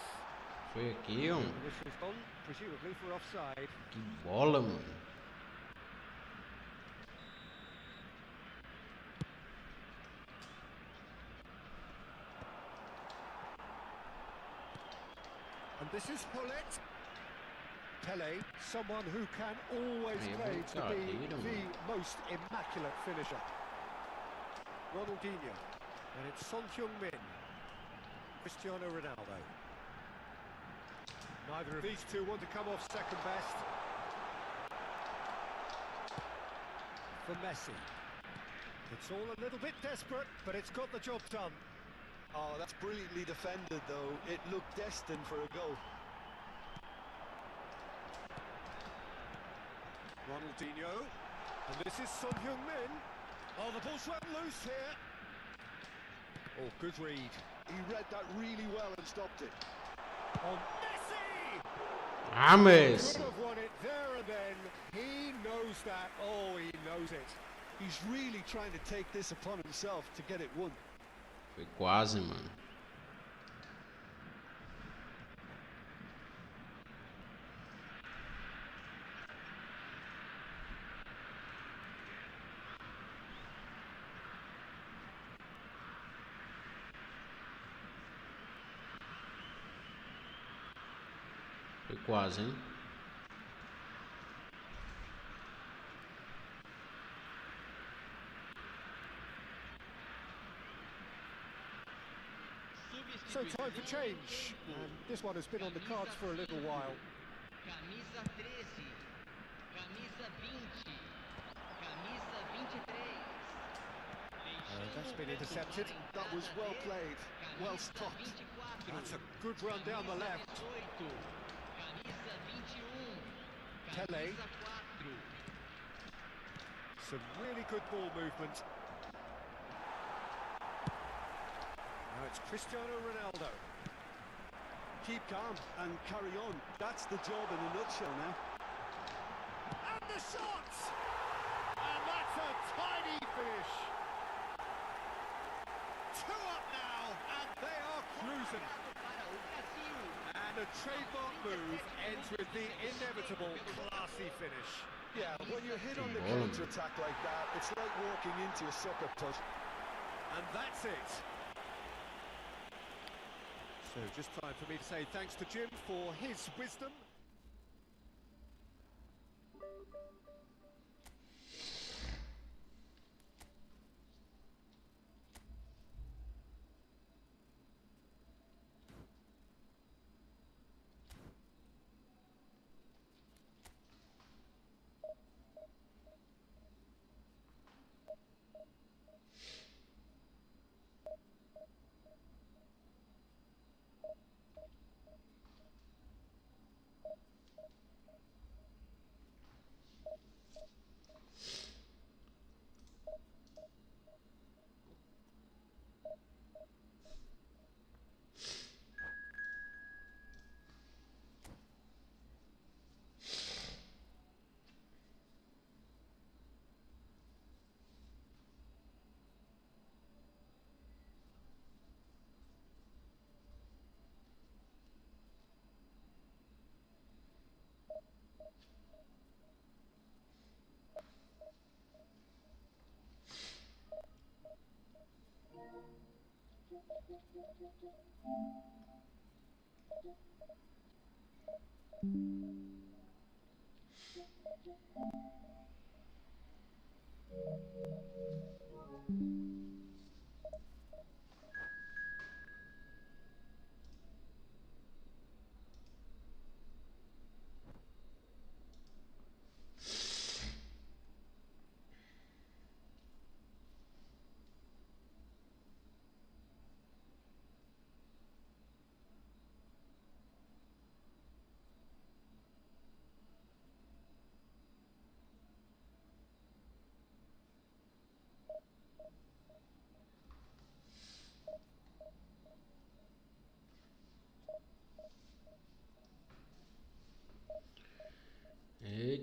Foi aqui, ó. This is on, presumably for offside. Que bola, mano. And this is Hullet. Pele, someone who can always play to be the most immaculate finisher. Ronaldinho. And it's Son Heung-min. Cristiano Ronaldo. Neither of these two want to come off second best. For Messi. It's all a little bit desperate, but it's got the job done. Oh, that's brilliantly defended, though. It looked destined for a goal. Ronaldinho. And this is Son Heung-min. Oh, the ball's run loose here. Oh, good read. He read that really well and stopped it. On Messi! Ah, mas... Could have won it there and then. He knows that. Oh, he knows it. He's really trying to take this upon himself to get it won. Foi quase, mano. Foi quase, hein? So time for change. And this one has been on the cards for a little while. Camisa 13, camisa 20, camisa 23. That's been intercepted. That was well played, well stopped. That's a good run down the left. Camisa 21, Pele. camisa 4. Some really good ball movement. Now it's Cristiano Ronaldo. Keep calm and carry on. That's the job in a nutshell now. And the shot! And that's a tiny finish. 2 up now, and they are cruising. And the trademark move ends with the inevitable classy finish. Yeah, when you're hit on the counter-attack like that, it's like walking into a sucker punch. And that's it. So just time for me to say thanks to Jim for his wisdom.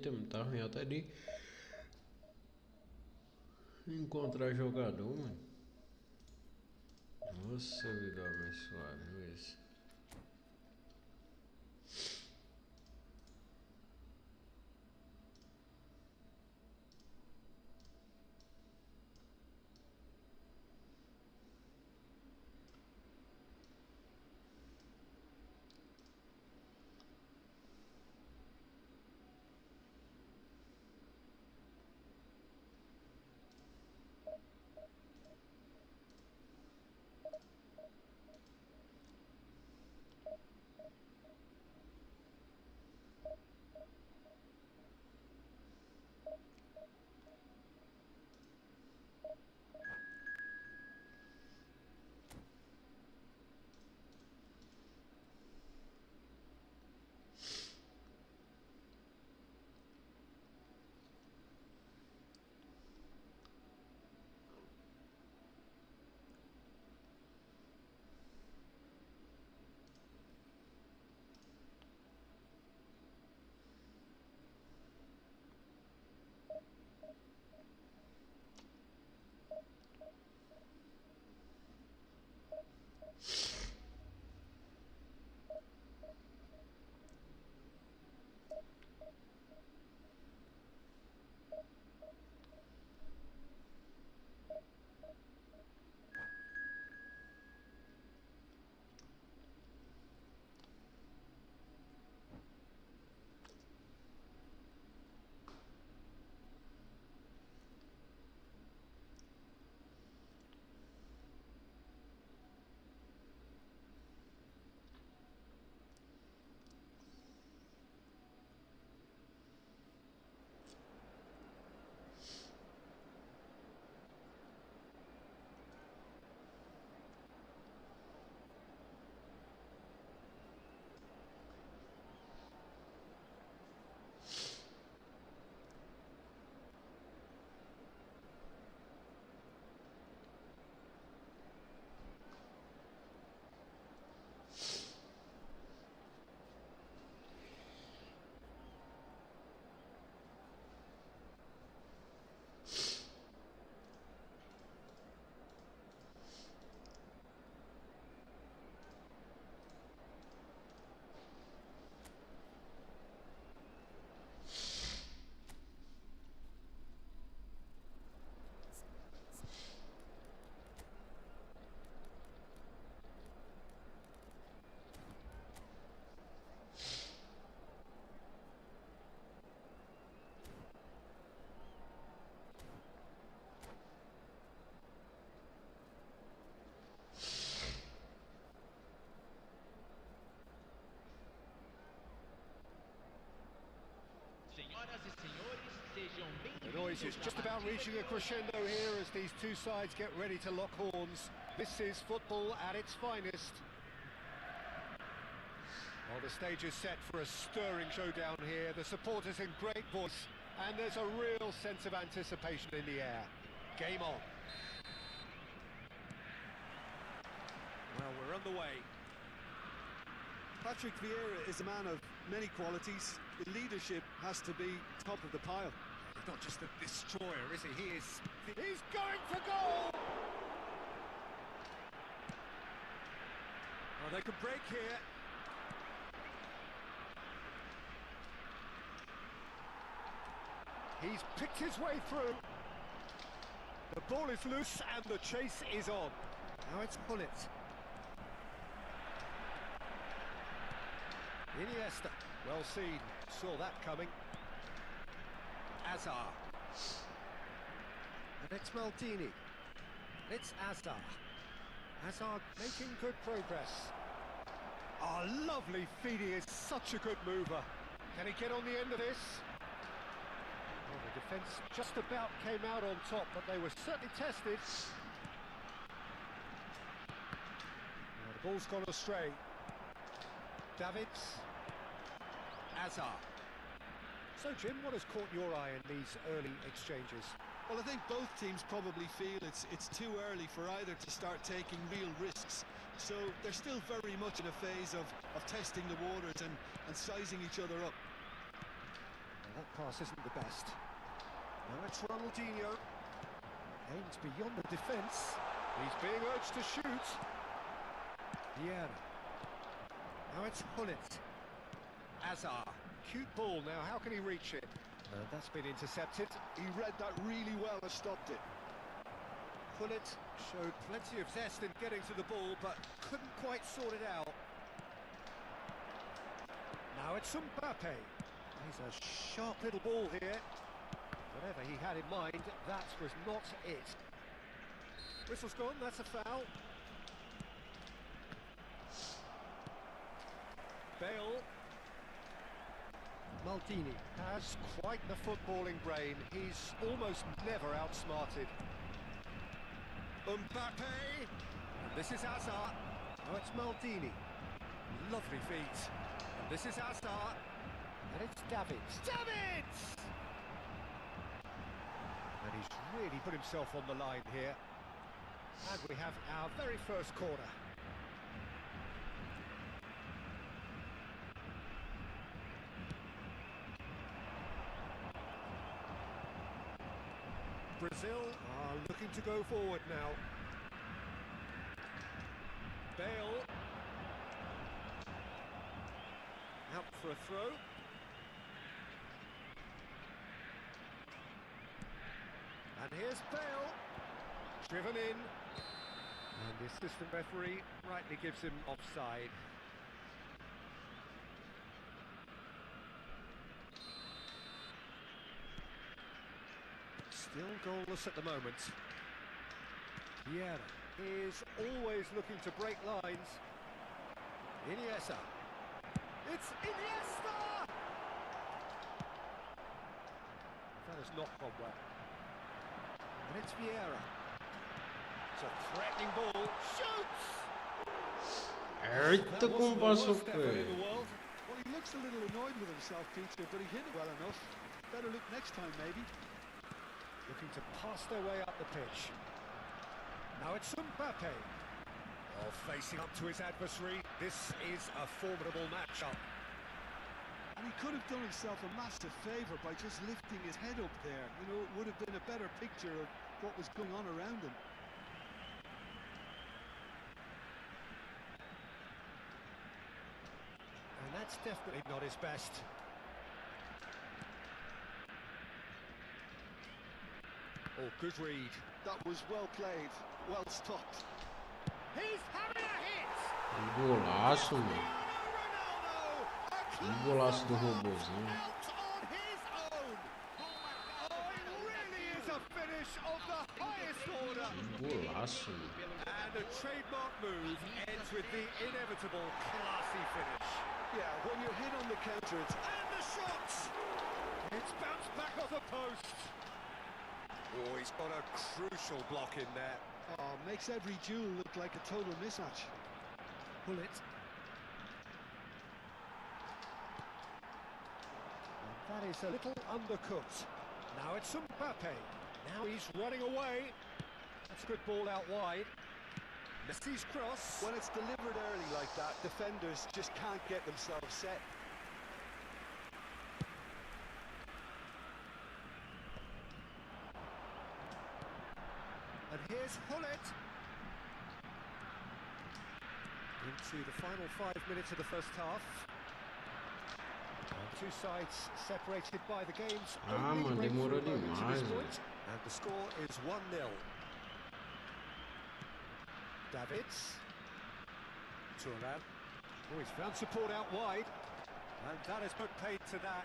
Eita, tá ruim até de encontrar jogador, mano. Nossa, vida abençoada, viu isso? Senhoras e senhores, sejam The noise is bem-vindos just à about partida reaching a de crescendo here as these two sides get ready to lock horns. This is football at its finest. Well, the stage is set for a stirring showdown here. The supporters in great voice, and there's a real sense of anticipation in the air. Game on. Well, we're underway. Patrick Vieira is a man of many qualities. The leadership has to be top of the pile. He's not just a destroyer, is he? He's going for goal! Well, they can break here. He's picked his way through. The ball is loose and the chase is on. Now it's Bullet. Iniesta, well seen, saw that coming. Azar. And it's Maldini. It's Azar. Azar making good progress. Oh, lovely feed, he is such a good mover. Can he get on the end of this? Well, the defence just about came out on top, but they were certainly tested. Now the ball's gone astray. Davids. Azar. So, Jim, what has caught your eye in these early exchanges? Well, I think both teams probably feel it's too early for either to start taking real risks. So they're still very much in a phase of testing the waters and sizing each other up. Well, That pass isn't the best. Now it's Ronaldinho. Aims beyond the defence. He's being urged to shoot. Vieira. Now it's Hullet. Azar. Cute ball now, how can he reach it? That's been intercepted. He read that really well and stopped it. Hullet showed plenty of zest in getting to the ball, but couldn't quite sort it out. Now it's Mbappe. He's a sharp little ball here. Whatever he had in mind, that was not it. Whistle's gone, that's a foul. Bale. Maldini has quite the footballing brain. He's almost never outsmarted. Mbappe! And this is Hazard. Now it's Maldini. Lovely feet. And this is Hazard. And it's Davids. Davids! And he's really put himself on the line here. And we have our very first corner. Brazil are looking to go forward now. Bale. Out for a throw. And here's Bale. Driven in. And the assistant referee rightly gives him offside. Still goalless at the moment. Vieira is always looking to break lines. Iniesta. It's Iniesta! That has not gone well. And it's Vieira. It's a threatening ball. Shoots! Eita, como passou com Well, ele. Well, he looks a little annoyed with himself, Peter, but he hit it well enough. Better look next time, maybe. Looking to pass their way up the pitch. Now it's Mbappe. Oh, facing up to his adversary. This is a formidable matchup. And he could have done himself a massive favour by just lifting his head up there. You know, it would have been a better picture of what was going on around him. And that's definitely not his best. Oh, good read. That was well played, well stopped. He's having a hit! Que golaço, mano. Que golaço do robôzinho. Out on his own! Oh, it really is a finish of the highest order! Que golaço, mano. And a trademark move ends with the inevitable classy finish. Yeah, when you're hit on the counter, it's... And the shots! It's bounced back off the post. Oh, he's got a crucial block in there. Oh, makes every duel look like a total mismatch. Hullet. And that is a little undercooked. Now it's Mbappe. Now he's running away. That's a good ball out wide. Messi's cross. When it's delivered early like that, defenders just can't get themselves set. And here's Hullet. Into the final 5 minutes of the first half. And two sides separated by the game's only mano, demorou breakthrough moment to this demais, point. And the score is 1-0. Davids. Turan. Oh, he's found support out wide. And that has put paid to that.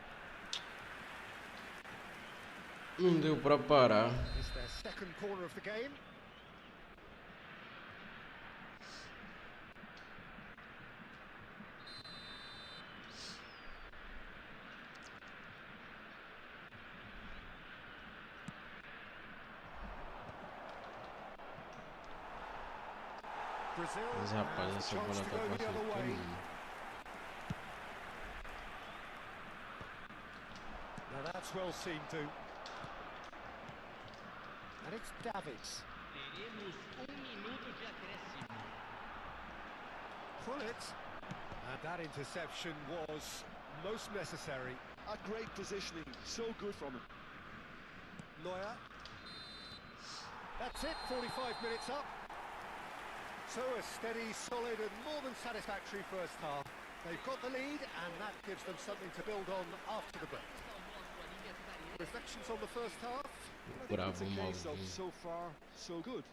Não deu pra parar. It's their second corner of the game. Brazil Mas rapaz, has essa a bola chance to tá go the passando other por way. mim. Now that's well seen to. And it's Davids. Teremos minuto de acréscimo. Pull it. And that interception was most necessary. A great positioning, so good from him. Neuer. That's it, 45 minutes up. So a steady, solid and more than satisfactory first half. They've got the lead and that gives them something to build on after the break. Reflections on the first half? I think it's a case of so far, so good.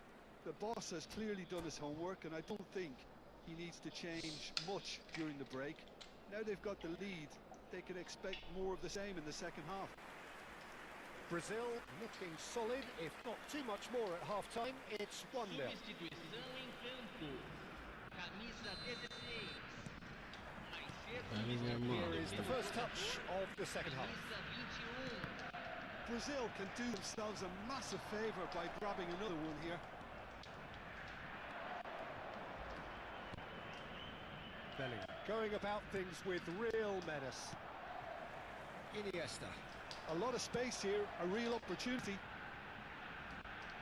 The boss has clearly done his homework and I don't think he needs to change much during the break. Now they've got the lead, they can expect more of the same in the second half. Brazil looking solid, if not too much more at half-time. It's 1-0. Substituição em campo. Camisa 16. Here is the first touch of the second half. Camisa 21. Brazil can do themselves a massive favour by grabbing another one here. Bellingham going about things with real menace. Iniesta. A lot of space here, a real opportunity.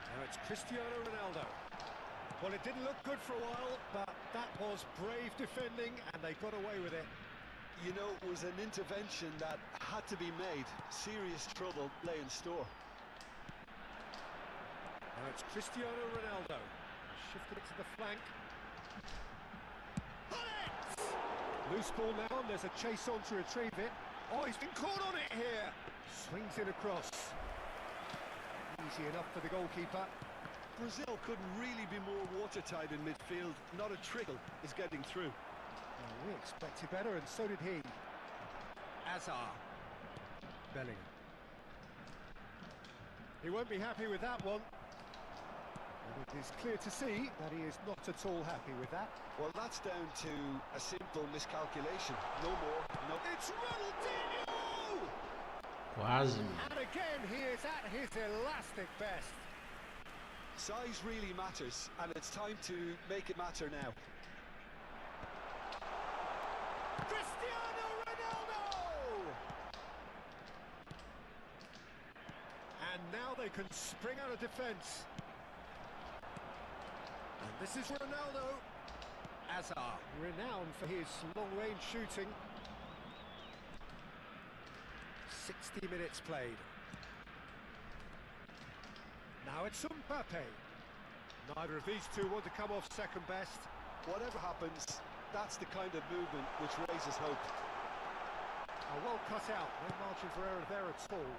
Now it's Cristiano Ronaldo. Well, it didn't look good for a while, but that was brave defending and they got away with it. You know, it was an intervention that had to be made. Serious trouble lay in store. Now it's Cristiano Ronaldo. Shifted it to the flank. Loose ball now, and there's a chase on to retrieve it. Oh, he's been caught on it here. Swings it across. Easy enough for the goalkeeper. Brazil couldn't really be more watertight in midfield. Not a trickle is getting through. Well, we expected better, and so did he. Hazard. Bellingham. He won't be happy with that one. And it is clear to see that he is not at all happy with that. Well, that's down to a simple miscalculation. No more, no... It's Ronaldinho! Quase. And again, he is at his elastic best. Size really matters, and it's time to make it matter now. Cristiano Ronaldo! And now they can spring out of defence. And this is Ronaldo. Hazard, renowned for his long-range shooting. 60 minutes played. Now it's Mbappe. Neither of these two want to come off second best. Whatever happens, that's the kind of movement which raises hope. Well cut out, no margin for error there at all.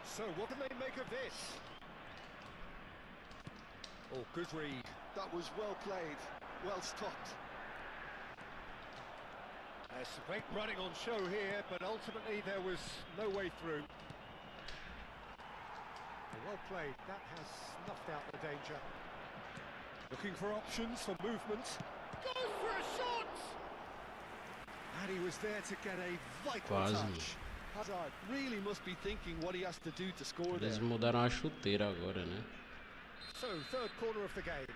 So what can they make of this? Oh, good read. That was well played, well stopped. There's some great running on show here, but ultimately there was no way through. Well played, that has snuffed out the danger. Looking for options for movement. Go for a shot! And he was there to get a vital touch. Hazard really must be thinking what he has to do to score there. Eles mudaram a chuteira agora, né? So, third corner of the game.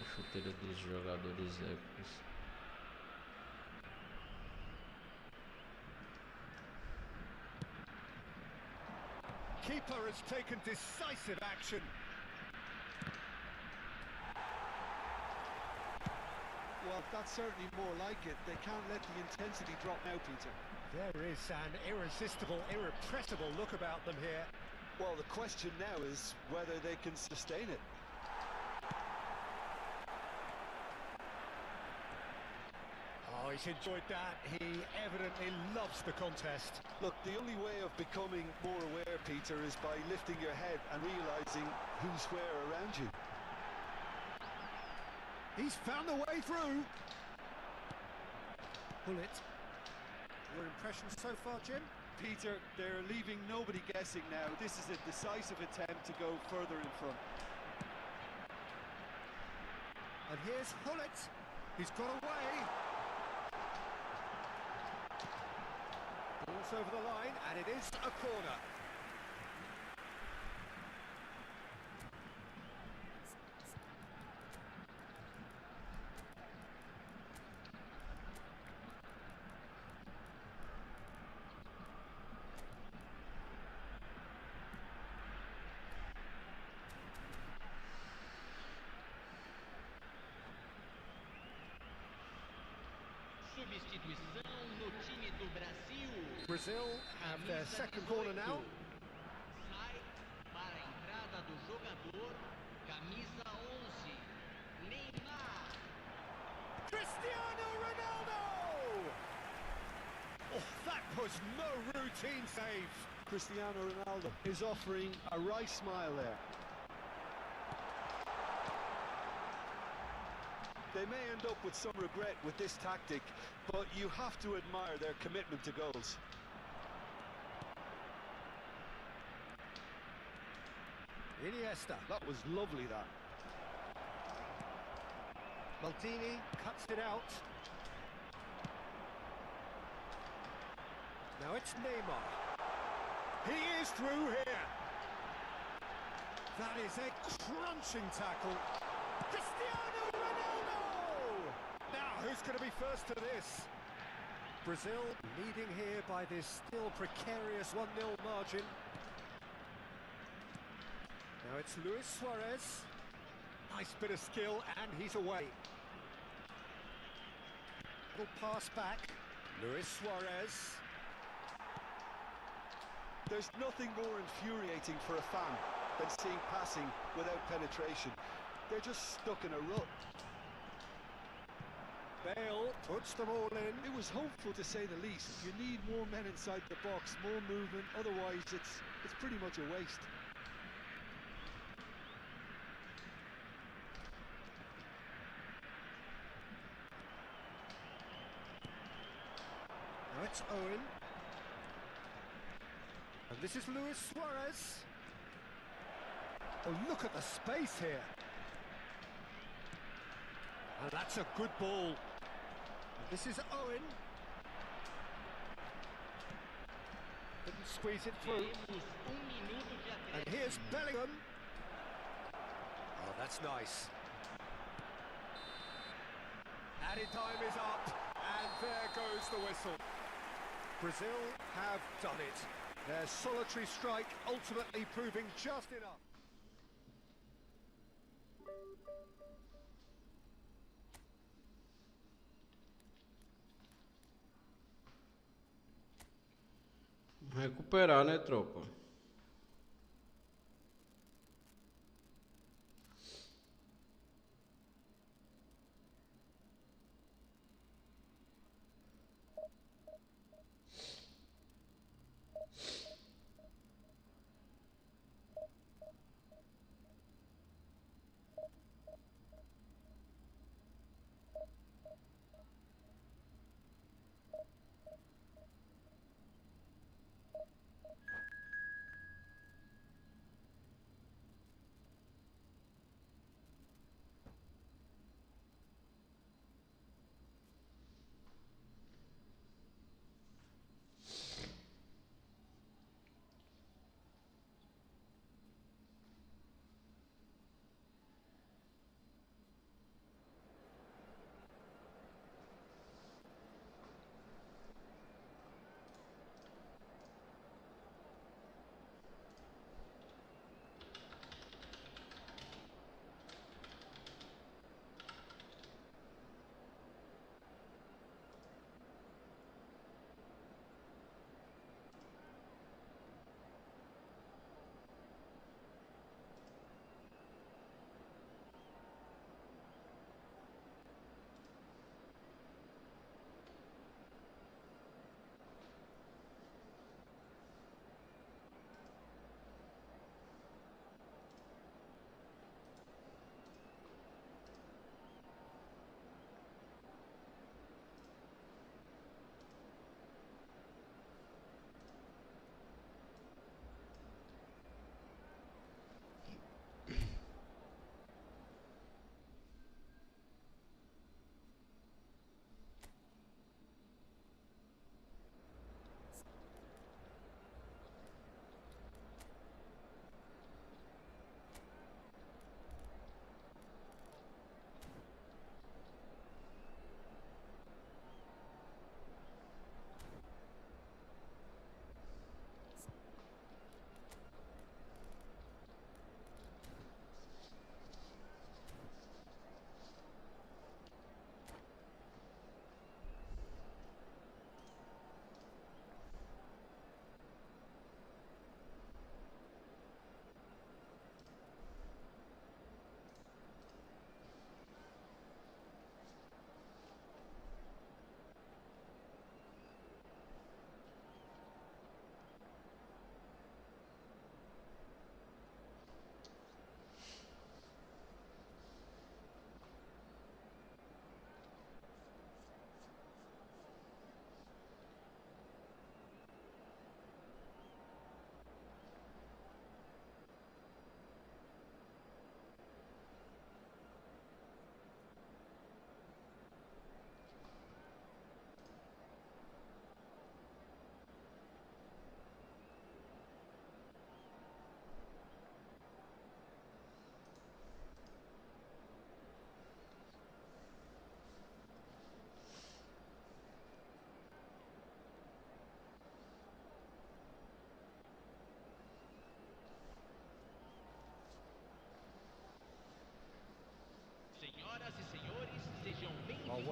A chuteira dos jogadores épicos. Keeper has taken decisive action. Well, that's certainly more like it. They can't let the intensity drop now, Peter. There is an irresistible, irrepressible look about them here. Well, the question now is whether they can sustain it. Oh, he's enjoyed that. He evidently loves the contest. Look, the only way of becoming more aware, Peter, is by lifting your head and realising who's where around you. He's found a way through. Bullet. Your impressions so far, Jim? Peter, they're leaving nobody guessing now. This is a decisive attempt to go further in front. And here's Bullet. He's got away. Ball's over the line, and it is a corner. substituição no time do Brasil. Brazil have their Camisa second corner 18. now. Sai para a entrada do jogador, camisa 11, Neymar. Cristiano Ronaldo! Oh, that was no routine save. Cristiano Ronaldo is offering a wry smile there. They may end up with some regret with this tactic, but you have to admire their commitment to goals. Iniesta. That was lovely, that. Maldini cuts it out. Now it's Neymar. He is through here. That is a crunching tackle. Cristiano Ronaldo! Now, who's going to be first to this? Brazil leading here by this still precarious 1-0 margin. Now it's Luis Suarez. Nice bit of skill, and he's away. Little pass back. Luis Suarez. There's nothing more infuriating for a fan than seeing passing without penetration. They're just stuck in a rut. Bale puts them all in. It was hopeful, to say the least. You need more men inside the box, more movement, otherwise it's pretty much a waste. Now it's Owen. And this is Luis Suarez. Oh, look at the space here. And that's a good ball. And this is Owen. Didn't squeeze it through. Temos minuto de And acréscimo. here's Bellingham. Oh, that's nice. Added time is up. And there goes the whistle. Brazil have done it. Their solitary strike ultimately proving just enough. Recuperar, né, tropa?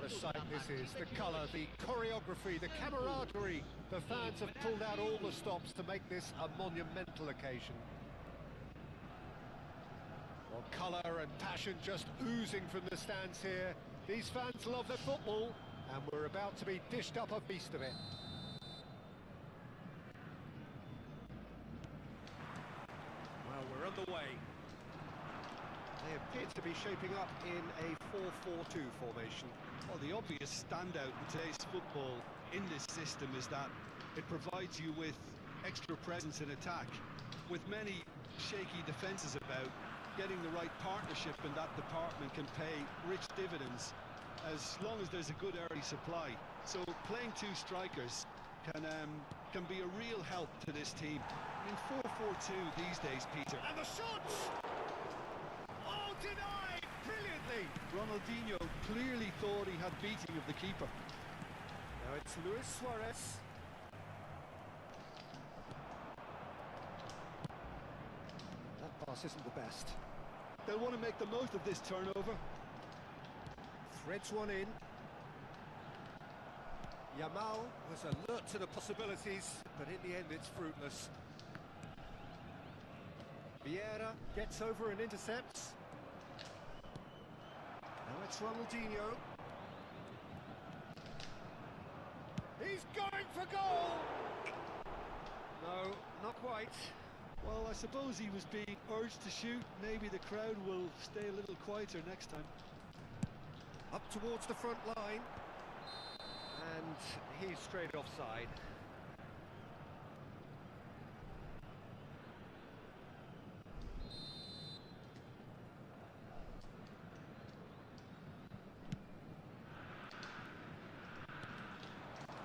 a sight this is. The colour, the choreography, the camaraderie. The fans have pulled out all the stops to make this a monumental occasion. Well, colour and passion just oozing from the stands here. These fans love their football, and we're about to be dished up a feast of it. Well, we're underway. They appear to be shaping up in a 4-4-2 formation. Well, the obvious standout in today's football in this system is that it provides you with extra presence in attack. With many shaky defences about, getting the right partnership in that department can pay rich dividends as long as there's a good early supply. So playing two strikers can be a real help to this team. In 4-4-2 these days, Peter. And the shots! Oh, denied brilliantly! Ronaldinho clearly thought he had beating of the keeper. Now it's Luis Suarez. That pass isn't the best. They'll want to make the most of this turnover. Threads one in. Yamal was alert to the possibilities, but in the end it's fruitless. Vieira gets over and intercepts. Now it's Ronaldinho. He's going for goal! No, not quite. Well, I suppose he was being urged to shoot. Maybe the crowd will stay a little quieter next time. Up towards the front line. And he's straight offside.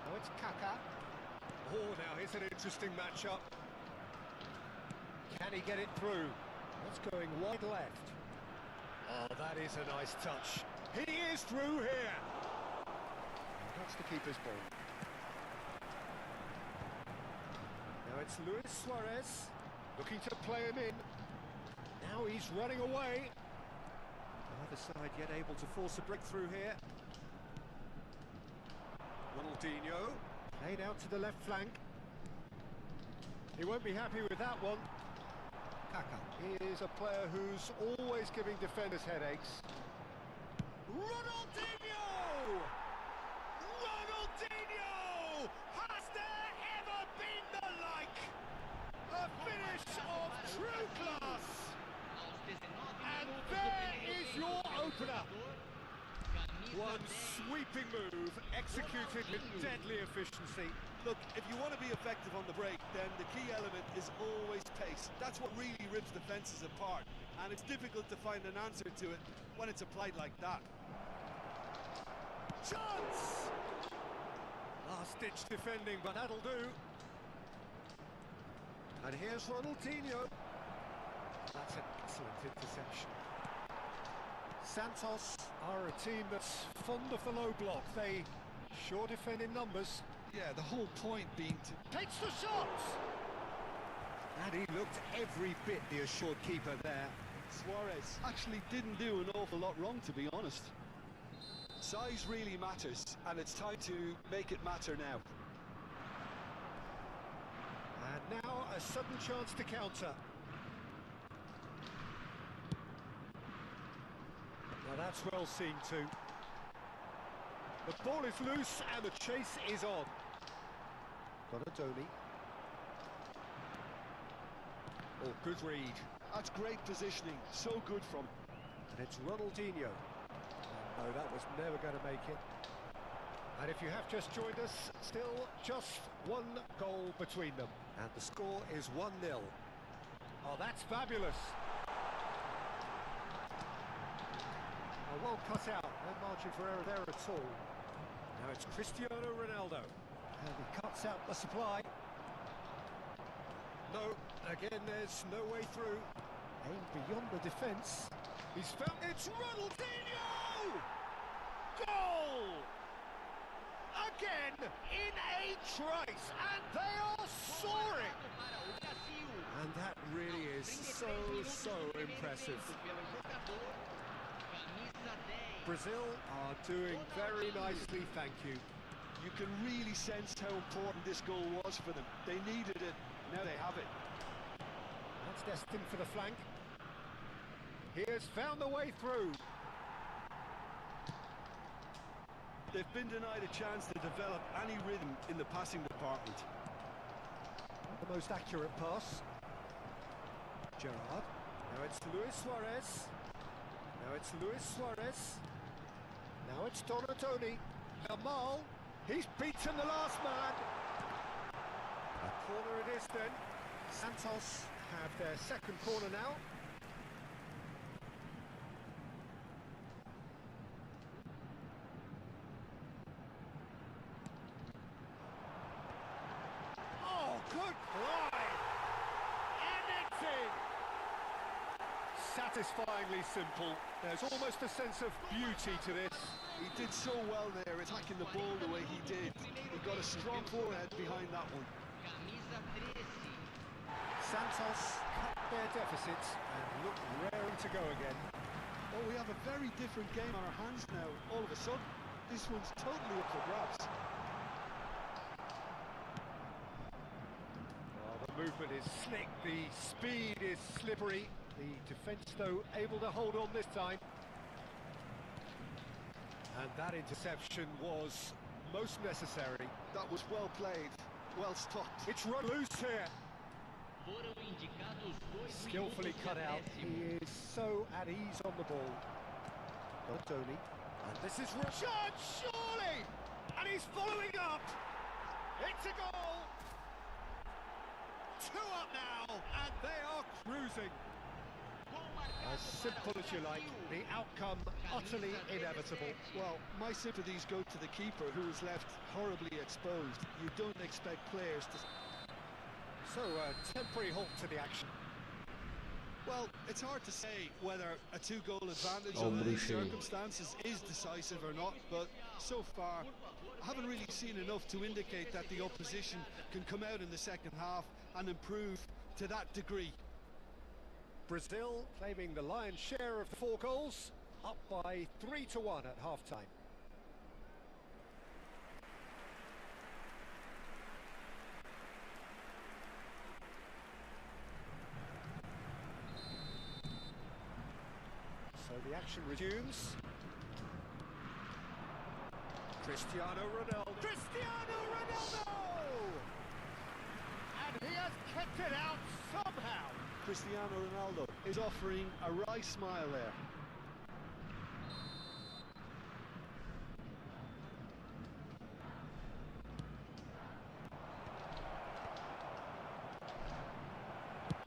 Now it's Kaka. Oh, now here's an interesting matchup. Can he get it through? That's going wide left. Oh, that is a nice touch. He is through here. That's the keeper's ball. Now it's Luis Suarez looking to play him in. Now he's running away. Neither side yet able to force a breakthrough here. Ronaldinho played out to the left flank. He won't be happy with that one. Kaka. He is a player who's always giving defenders headaches. Ronaldinho! Ronaldinho! Has there ever been the like? A finish of true class! And there is your opener! One sweeping move, executed with deadly efficiency. Look, if you want to be effective on the break, then the key element is always pace. That's what really rips defences apart, and it's difficult to find an answer to it when it's applied like that. Chance! Last-ditch defending, but that'll do. And here's Ronaldinho. That's an excellent interception. Santos are a team that's fond of the low block. They sure defend in numbers. Yeah, the whole point being to... Takes the shot! And he looked every bit the assured keeper there. Suarez actually didn't do an awful lot wrong, to be honest. Size really matters, and it's time to make it matter now. And now a sudden chance to counter. Now that's well seen too. The ball is loose and the chase is on. Donadoni. Oh, good read. That's great positioning, so good from... And it's Ronaldinho. No, that was never going to make it. And if you have just joined us, still just one goal between them. And the score is 1-0. Oh, that's fabulous. Oh, well cut out. No margin for error there at all. Now it's Cristiano Ronaldo. And he cuts out the supply. No, again, there's no way through. Aimed beyond the defence. He's found... It's Ronaldinho! Goal! Again, in a trice, and they are soaring! And that really is so impressive. Brazil are doing very nicely, thank you. You can really sense how important this goal was for them. They needed it, now they have it. That's destined for the flank. He has found the way through. They've been denied a chance to develop any rhythm in the passing department. The most accurate pass. Gerrard. Now it's Luis Suarez. Now it's Luis Suarez. Now it's Donatoni. Jamal. He's beaten the last man. A corner it is then. Santos have their second corner now. Oh, good fly! And it's in! Satisfyingly simple. There's almost a sense of beauty to this. He did so well there, attacking the ball the way he did. He got a strong forehead behind that one. Camisa 13. Santos cut their deficits and look raring to go again. Oh, we have a very different game on our hands now. All of a sudden, this one's totally up for grabs. Well, the movement is slick, the speed is slippery. The defence, though, able to hold on this time. And that interception was most necessary. That was well played, well stopped. It's run loose here. Foram indicados 2 Skillfully minutos cut de out. acréscimo. He is so at ease on the ball. Donatoni. And this is Richard, surely! And he's following up! It's a goal! 2 up now, and they are cruising. As simple as you like, the outcome utterly inevitable. Well, my sympathies go to the keeper, who was left horribly exposed. You don't expect players to... So, a temporary halt to the action. Well, it's hard to say whether a 2-goal advantage Oh, under these Brucey. circumstances is decisive or not, but so far, I haven't really seen enough to indicate that the opposition can come out in the second half and improve to that degree. Brazil claiming the lion's share of the 4 goals, up by 3-1 at half-time. So the action resumes. Cristiano Ronaldo. Cristiano Ronaldo! And he has kept it out somehow. Cristiano Ronaldo is offering a wry smile there.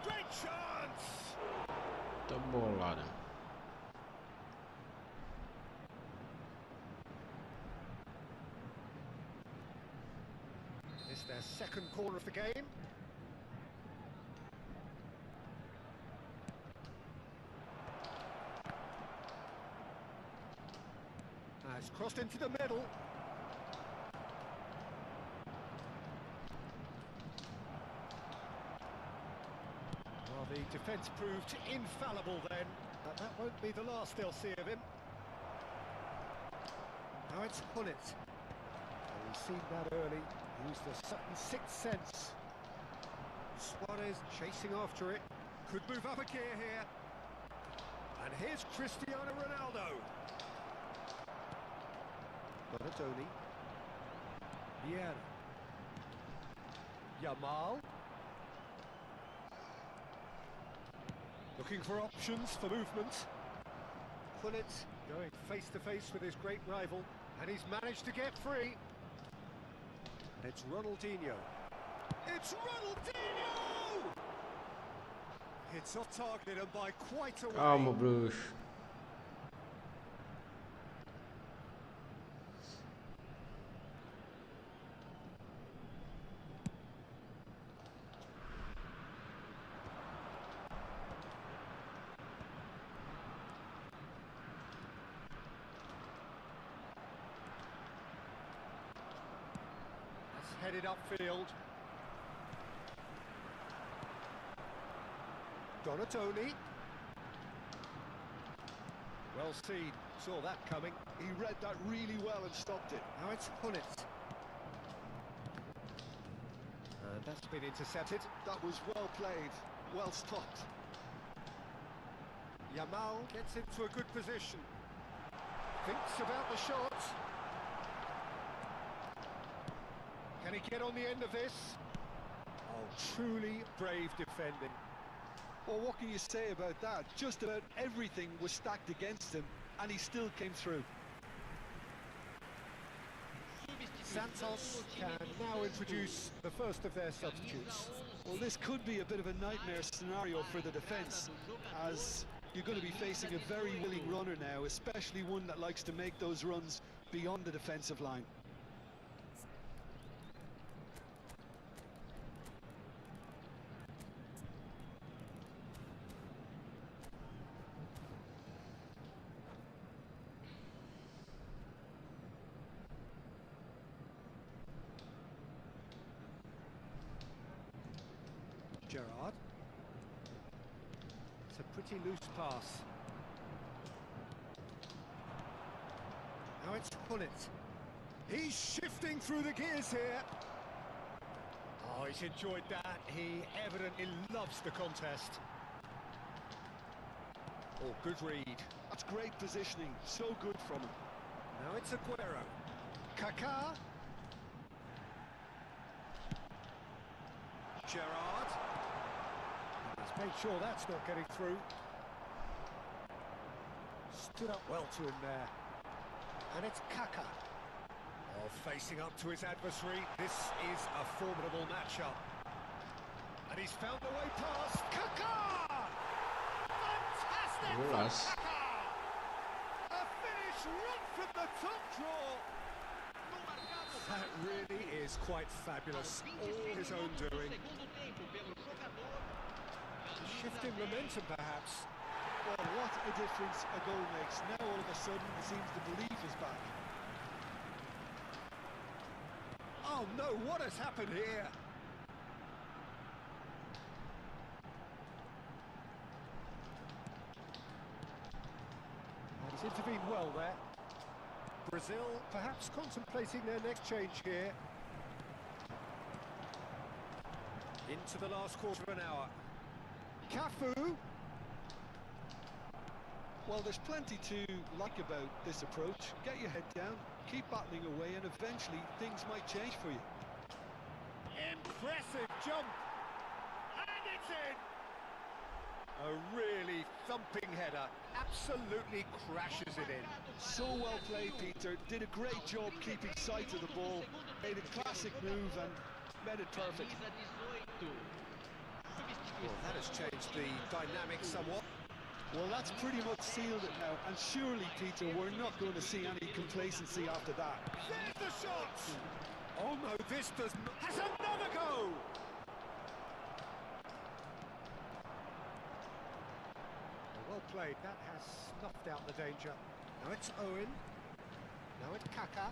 Great chance! Tá bolada. It's their second corner of the game. It's crossed into the middle. Well, the defence proved infallible then, but that won't be the last they'll see of him. Now it's Hullet. Well, he's seen that early, used the Sutton sixth sense. Suarez chasing after it, could move up a gear here. And here's Cristiano Ronaldo. Donatoni. Vieira. Jamal. Looking for options for movement. Hullet going face to face with his great rival, and he's managed to get free. And it's Ronaldinho. It's Ronaldinho! It's off target and by quite a way. Calma, bruxo. Headed upfield. Donatoni. Well seen. Saw that coming. He read that really well and stopped it. Now it's Hullet. And that's been intercepted. That was well played, well stopped. Yamal gets into a good position. Thinks about the shot. Can he get on the end of this? Oh, truly brave defending. Well, what can you say about that? Just about everything was stacked against him, and he still came through. Santos can now introduce the first of their substitutes. Well, this could be a bit of a nightmare scenario for the defence, as you're going to be facing a very willing runner now, especially one that likes to make those runs beyond the defensive line. Gerrard. It's a pretty loose pass. Now it's Hullet. He's shifting through the gears here. Oh, he's enjoyed that. He evidently loves the contest. Oh, good read. That's great positioning, so good from him. Now it's Aguero. Kaká. Gerrard. He's made sure that's not getting through. Stood up well to him there. And it's Kaká. Oh, facing up to his adversary. This is a formidable matchup. And he's found the way past. Kaká! Fantastic from Kaká! A finish right from the top draw. That really is quite fabulous. All his own doing. Shift in momentum, perhaps. Well, what a difference a goal makes. Now all of a sudden it seems the belief is back. Oh no, what has happened here? He's intervened well there. Brazil perhaps contemplating their next change here. Into the last quarter of an hour. Cafu. Well, there's plenty to like about this approach. Get your head down, keep battling away, and eventually things might change for you. Impressive jump. And it's in. A really thumping header. Absolutely crashes it in. So well played, Peter. Did a great job keeping sight of the ball. Made a classic move and made it perfect. Well, that has changed the dynamic somewhat. Well, that's pretty much sealed it now. And surely, Peter, we're not going to see any complacency after that. There's the shot! Oh no, this does not... Has another go! Well played, that has snuffed out the danger. Now it's Owen. Now it's Kaká.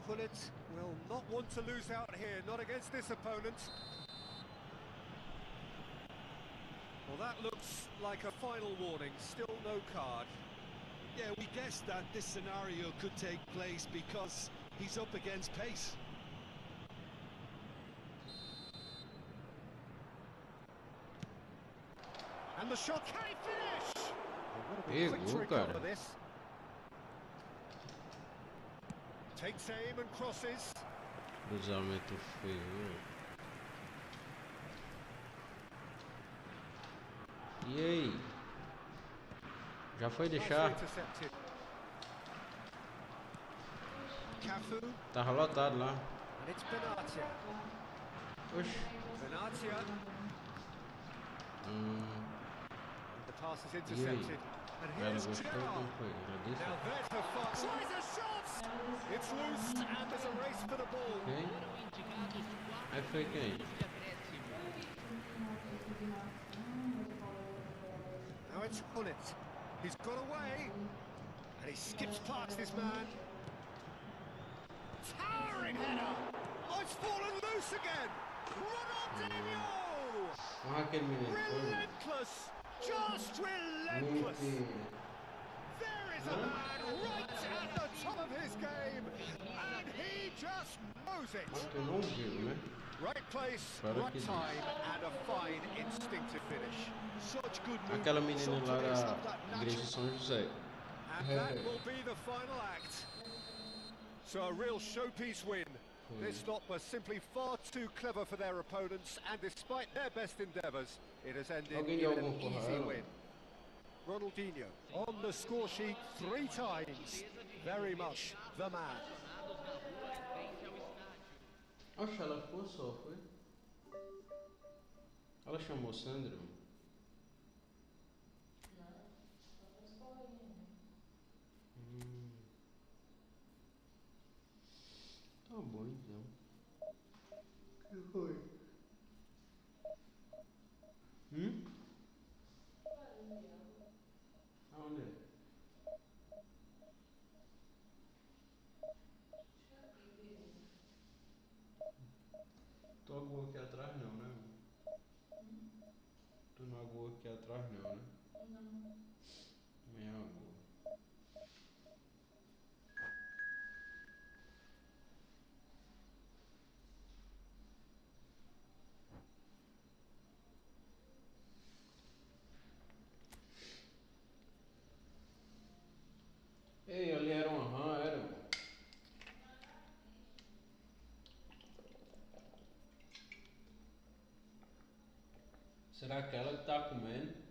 Hullet will not want to lose out here, not against this opponent. Well, that looks like a final warning, still no card. Yeah, we guessed that this scenario could take place because he's up against pace. And the shot, can he finish? Oh, what a Hey, quick to good recover guy. this. Takes aim and crosses. Cruzamento feio. E aí? Já foi deixar? Nicely intercepted. Cafu, Tava lotado lá. and it's Benatia. Oxi. Benatia, the pass is E aí? intercepted. And Ela here's gostou? Como Gerrard. foi? Ela disse? Now there's the fire. Tries a shot! It's loose and there's a race for the ball. Quem? Aí foi quem? Now it's Hullet. He's got away. And he skips past this man. Great header. Oh, it's fallen loose again. Ronaldinho! Aquele menino foi. Relentless. Just relentless. Mentira. There is a man right at the top of his game, and he just knows it. Mas tu não viu, né? Right place, Claro right que não. time, and a fine instinctive finish. Such good movement. Aquela menina lá Sometimes da have that igreja de natural- São José. And that will be the final act. So a real showpiece win. This lot was simply far too clever for their opponents, and despite their best endeavours, it has ended Alguém in deu an algum porra easy ela? win. Ronaldinho on the score sheet 3 times. Very much the man. Oxe, ela ficou só, foi? Ela chamou Sandro? Tá bom então. O que foi? Aonde é? Tu aguou aqui atrás não, né? Tu não aguou aqui atrás não, né? Não. Também aguou. Ei, ali era uma rã, era? Será que ela que tá comendo?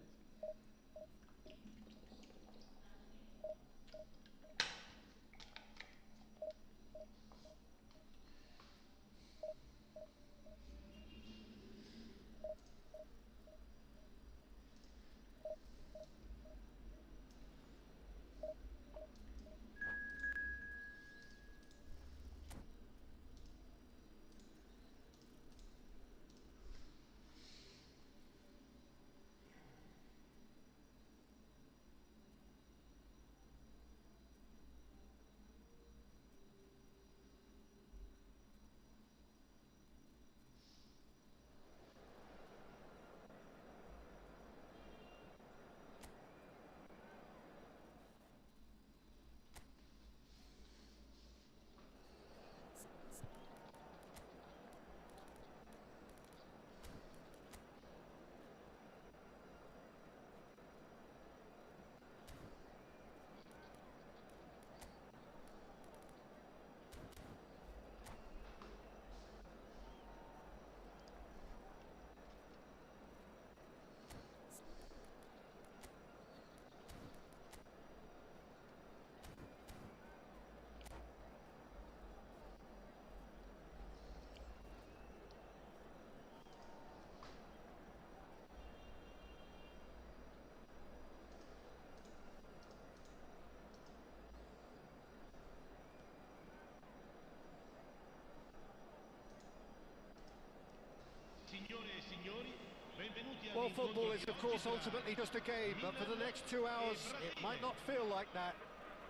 Well, football is, of course, ultimately just a game, but for the next 2 hours, it might not feel like that.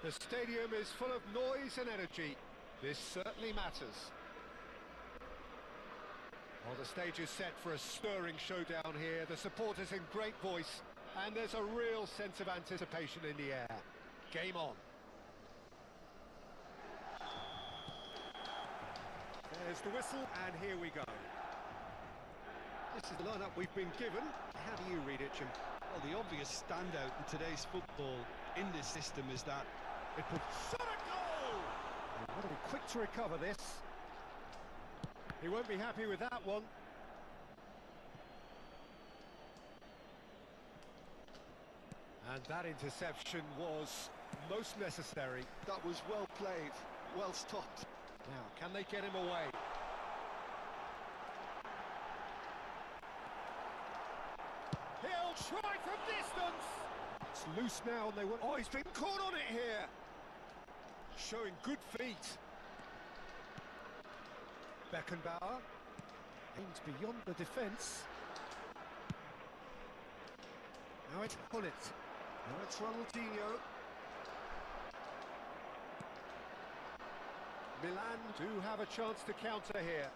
The stadium is full of noise and energy. This certainly matters. Well, the stage is set for a stirring showdown here. The supporters in great voice, and there's a real sense of anticipation in the air. Game on. There's the whistle, and here we go. This is the lineup we've been given. How do you read it, Jim? Well, the obvious standout in today's football in this system is that it puts Shot a goal! He's got to be quick to recover this. He won't be happy with that one. And that interception was most necessary. that was well played, well stopped. Now, can they get him away? He'll try from distance! It's loose now and they won't... Oh, he's been caught on it here! Showing good feet. Beckenbauer aims beyond the defence. Now it's Hullet. Now it's Ronaldinho. Milan do have a chance to counter here.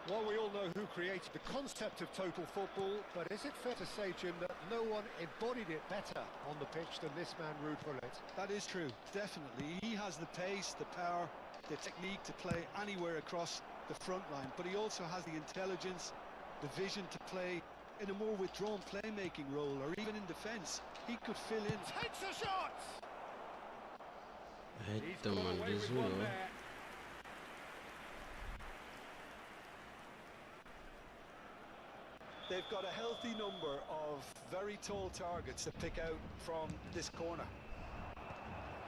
Well, we all know who created the concept of total football, but is it fair to say, Jim, that no one embodied it better on the pitch than this man, Ruud Gullit? That is true, definitely. He has the pace, the power, the technique to play anywhere across the front line, but he also has the intelligence, the vision to play in a more withdrawn playmaking role, or even in defence. He could fill in. Takes a shot! He's Eita, got mano, away with desviou. one there. They've got a healthy number of very tall targets to pick out from this corner.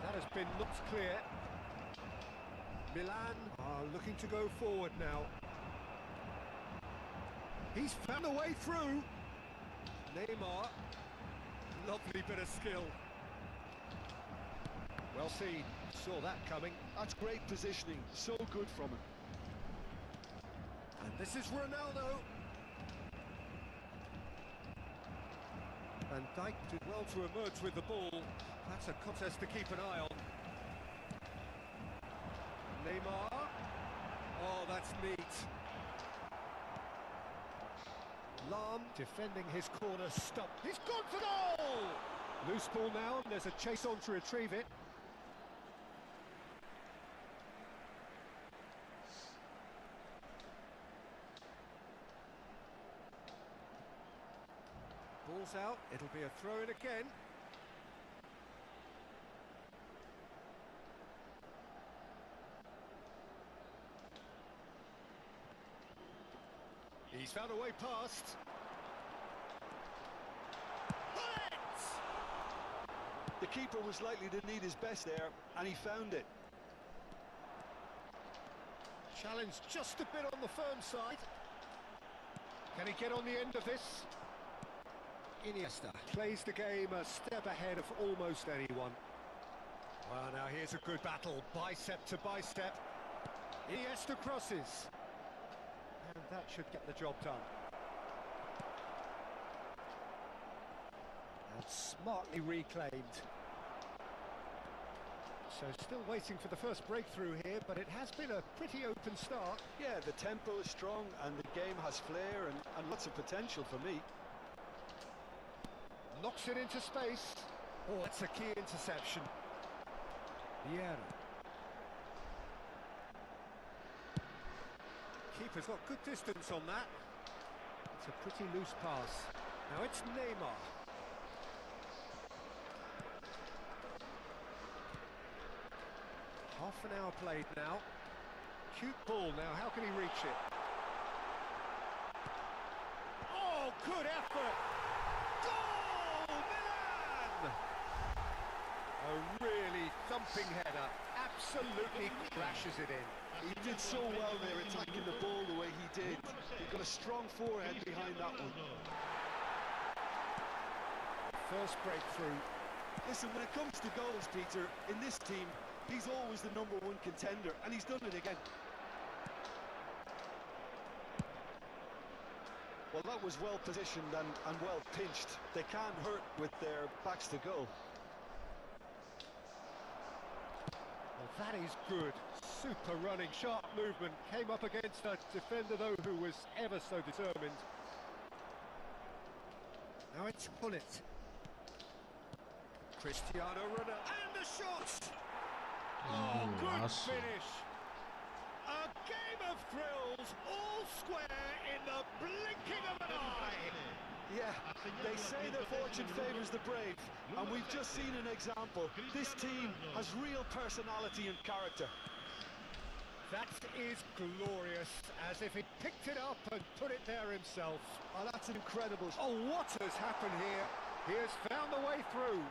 That has been knocked clear. Milan are looking to go forward now. He's found a way through. Neymar, lovely bit of skill. Well seen, saw that coming. That's great positioning, so good from him. And this is Ronaldo. Van Dijk did well to emerge with the ball. That's a contest to keep an eye on. Neymar. Oh, that's neat. Lam defending his corner stop. He's gone for goal! Loose ball now, and there's a chase on to retrieve it. Ball's out, it'll be a throw-in again. He's found a way past. The keeper was likely to need his best there, and he found it. Challenge just a bit on the firm side. Can he get on the end of this? Iniesta plays the game a step ahead of almost anyone. Well, now here's a good battle, bicep to bicep. Iniesta crosses. And that should get the job done. And smartly reclaimed. So still waiting for the first breakthrough here, but it has been a pretty open start. Yeah, the tempo is strong, and the game has flair and lots of potential for me. Knocks it into space. Oh, that's a key interception. Vieira. Keeper's got good distance on that. It's a pretty loose pass. Now it's Neymar. Half an hour played now. Cute ball now, how can he reach it? Oh, good effort! Goal! Milan! A really thumping header. Absolutely crashes it in. He did so well there, attacking the ball the way he did. He got a strong forehead behind that one. First breakthrough. Listen, when it comes to goals, Peter, in this team, he's always the #1 contender, and he's done it again. Well, that was well positioned and well pinched. They can't hurt with their backs to goal. Well, that is good. Super running, sharp movement. Came up against a defender, though, who was ever so determined. Now it's Gullit. Cristiano Ronaldo. And the shot! Oh, good finish. A game of thrills, all square in the blinking of an eye. Yeah, they say that fortune favours the brave, and we've just seen an example. This team has real personality and character. That is glorious, as if he picked it up and put it there himself. Oh, that's an incredible... Oh, what has happened here? He has found the way through.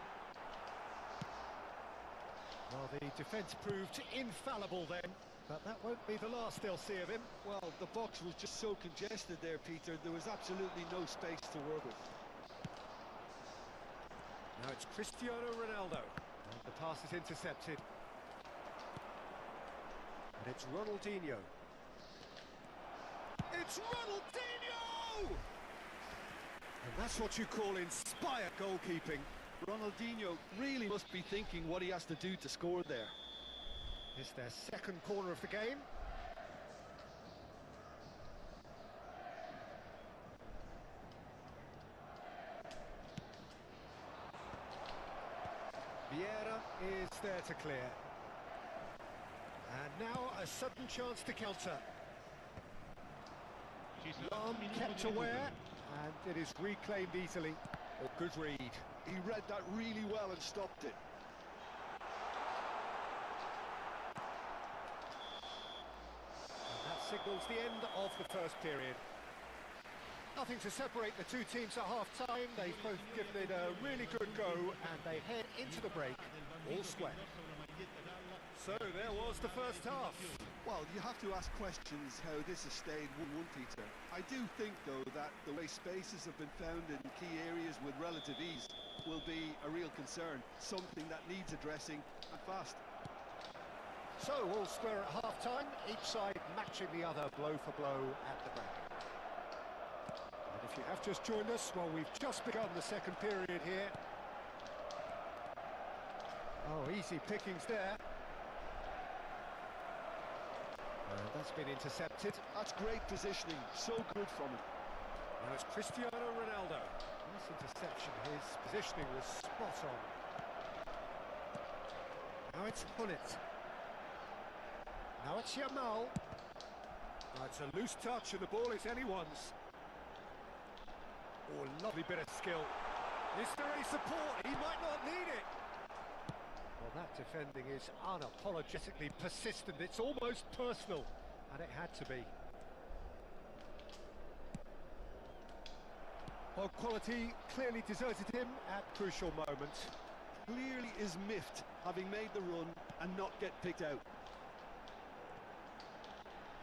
Well, the defence proved infallible then, but that won't be the last they'll see of him. Well, the box was just so congested there, Peter. There was absolutely no space to work with. Now it's Cristiano Ronaldo. And the pass is intercepted. And it's Ronaldinho. It's Ronaldinho! And that's what you call inspired goalkeeping. Ronaldinho really must be thinking what he has to do to score there. It's their second corner of the game. Vieira is there to clear. And now a sudden chance to counter. Lam kept aware, and it is reclaimed easily. Oh, good read. He read that really well and stopped it. And that signals the end of the first period. Nothing to separate the two teams at half-time. They've both given it a really good go, and they head into the break all square. So there was the first half. Well, you have to ask questions how this has stayed 1-1, Peter. I do think, though, that the way spaces have been found in key areas with relative ease will be a real concern, something that needs addressing and fast. So, all square at half-time, each side matching the other blow for blow at the break. And if you have just joined us, well, we've just begun the second period here. Oh, easy pickings there. That's been intercepted. That's great positioning, so good from him. Now it's Cristiano Ronaldo. Nice interception, his positioning was spot on. Now it's Hullet. Now it's Yamal. Now it's a loose touch and the ball is anyone's. Oh, lovely bit of skill. Is there any support? He might not need it. Well, that defending is unapologetically persistent. It's almost personal. And it had to be. Well, quality clearly deserted him at crucial moments. Clearly is miffed, having made the run and not get picked out.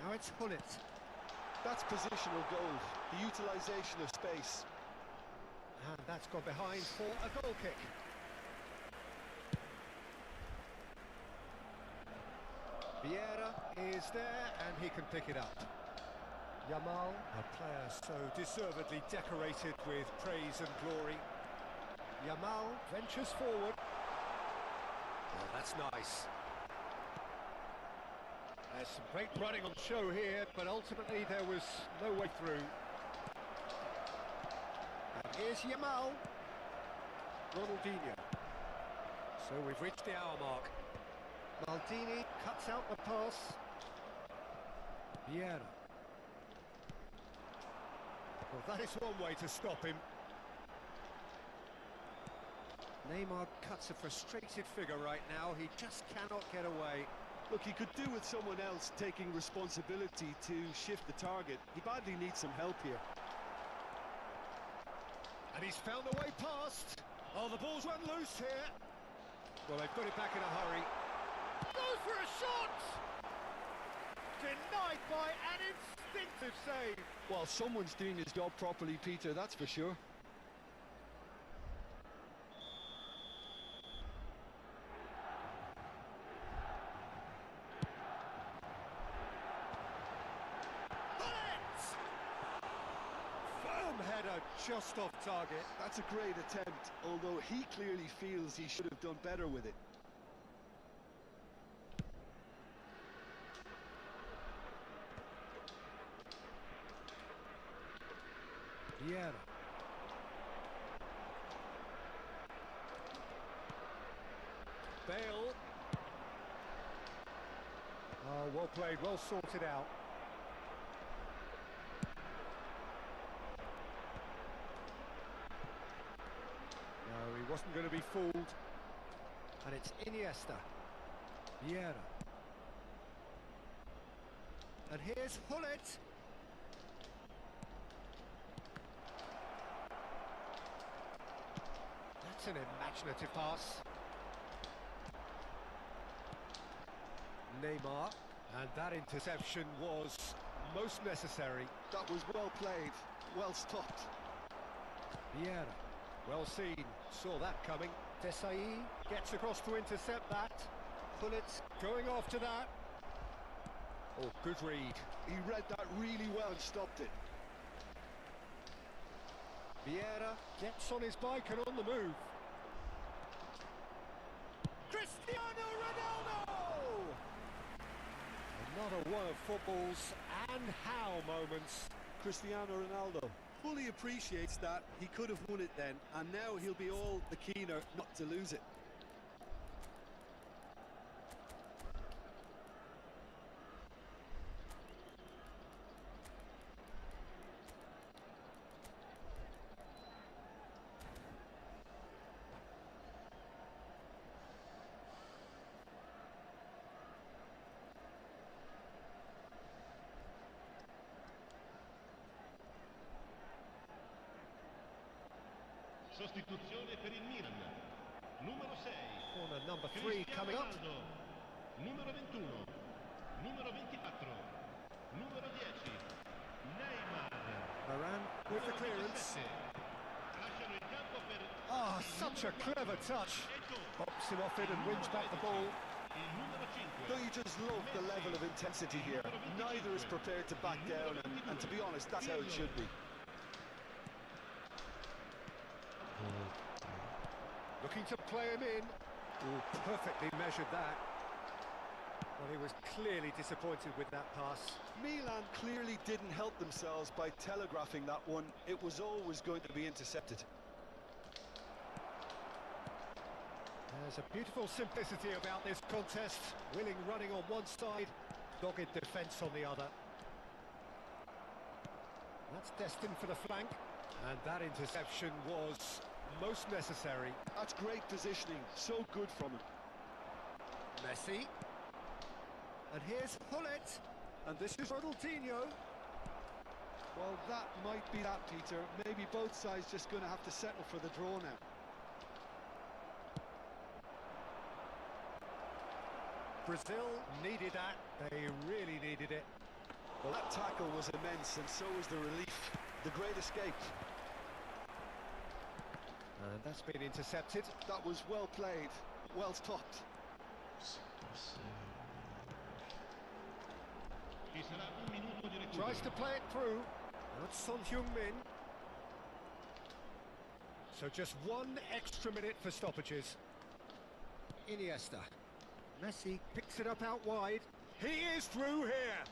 Now it's Hullet. That's positional gold, the utilisation of space. And that's gone behind for a goal kick. Vieira is there, and he can pick it up. Yamal, a player so deservedly decorated with praise and glory. Yamal ventures forward. Oh, that's nice. There's some great running on show here, but ultimately there was no way through. And here's Yamal. Ronaldinho. So we've reached the hour mark. Maldini cuts out the pass. Vieira. Well, that is one way to stop him. Neymar cuts a frustrated figure right now. He just cannot get away. Look, he could do with someone else taking responsibility to shift the target. He badly needs some help here. And he's found a way past. Oh, the ball's run loose here. Well, they've got it back in a hurry. Goes for a shot! Denied by an instinctive save. Well, someone's doing his job properly, Peter, that's for sure. Firm header just off target. That's a great attempt, although he clearly feels he should have done better with it. Vieira. Bale. Oh, well played, well sorted out. No, he wasn't going to be fooled. And it's Iniesta. Vieira. And here's Hullet. That's an imaginative pass. Neymar, and that interception was most necessary. That was well played, well stopped. Vieira, well seen, saw that coming. Desai gets across to intercept that. Hullet going after that. Oh, good read. He read that really well and stopped it. Vieira gets on his bike and on the move. Cristiano Ronaldo! are one of football's and how moments. Cristiano Ronaldo fully appreciates that he could have won it then, and now he'll be all the keener not to lose it. Sostituzione per il Milan. Numero 6. Corner number 3 coming up. Ronaldo. Numero 21. Numero 24. Numero 10. Neymar. Varane with the clearance. Lasciano il campo per Ah, such a clever touch. Pops him off it and wins back the ball. il numero 5. Don't you just love the level of intensity here? Neither is prepared to back down, and to be honest, that's how it should be. Looking to play him in. Ooh, perfectly measured that. Well, he was clearly disappointed with that pass. Milan clearly didn't help themselves by telegraphing that one. It was always going to be intercepted. There's a beautiful simplicity about this contest. Willing running on one side, dogged defence on the other. That's destined for the flank. And that interception was most necessary. That's great positioning, so good from him. Messi. And here's Hullet. And this is Ronaldinho. Well, that might be that, Peter. Maybe both sides just going to have to settle for the draw now. Brazil needed that. They really needed it. Well, that tackle was immense, and so was the relief. The great escape. And that's been intercepted. That was well played, well stopped. Ci sarà un minuto di recupero. Tries to play it through. That's Son Heung-min. So just one extra minute for stoppages. Iniesta. Messi picks it up out wide. He is through here.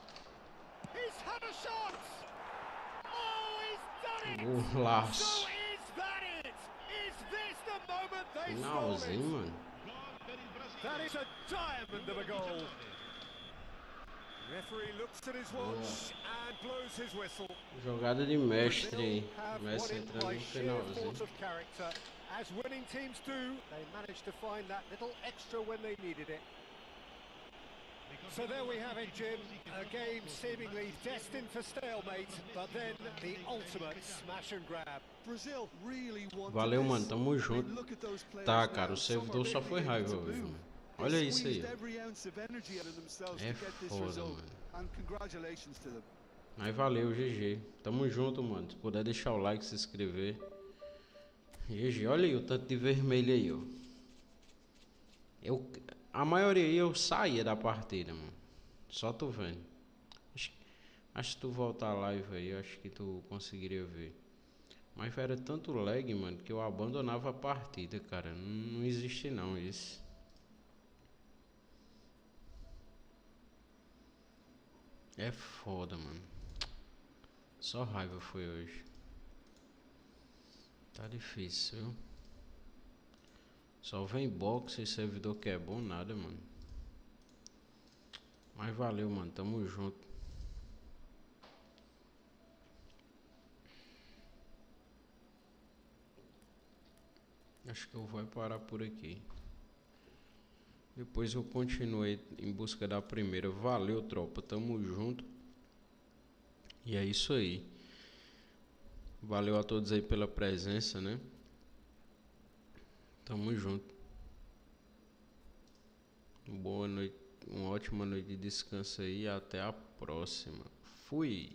He's had a shot. Oh, he's done it. Golaço. So is that it? Is this the moment they Finalzinho, stole it? mano. Gol per il Brasile. That is a diamond of a goal. Referee looks at his watch and blows his whistle. Jogada de mestre Brazil aí. have Messi won it entrando by no sheer finalzinho. force of character. As winning teams do, they managed to find that little extra when they needed it. So there we have it, Jim. A game seemingly destined for stalemate, but then the ultimate smash and grab. Brazil really wanted Valeu, this. mano. Tamo I mean, junto. look at those players Tá, now. cara. O Some are servidor só foi barely raiva able to hoje, move. mano. They Olha isso aí, squeezed ó. every ounce of energy out of themselves É to get this foda, result. mano. And congratulations to them. Aí valeu, GG. Tamo junto, mano. Se puder deixar o like, se inscrever. GG, olha aí o tanto de vermelho aí, ó. A maioria aí eu saía da partida, mano. Só tu vendo. Acho que tu voltar a live aí, acho que tu conseguiria ver. Mas era tanto lag, mano, que eu abandonava a partida, cara. Não existe não isso. É foda, mano. Só raiva foi hoje. Tá difícil, viu? Só vem box e servidor que é bom, nada, mano. Mas valeu, mano. Tamo junto. Acho que eu vou parar por aqui. Depois eu continuei em busca da primeira. Valeu, tropa. Tamo junto. E é isso aí. Valeu a todos aí pela presença, né? Tamo junto. Boa noite. Uma ótima noite de descanso aí. Até a próxima. Fui.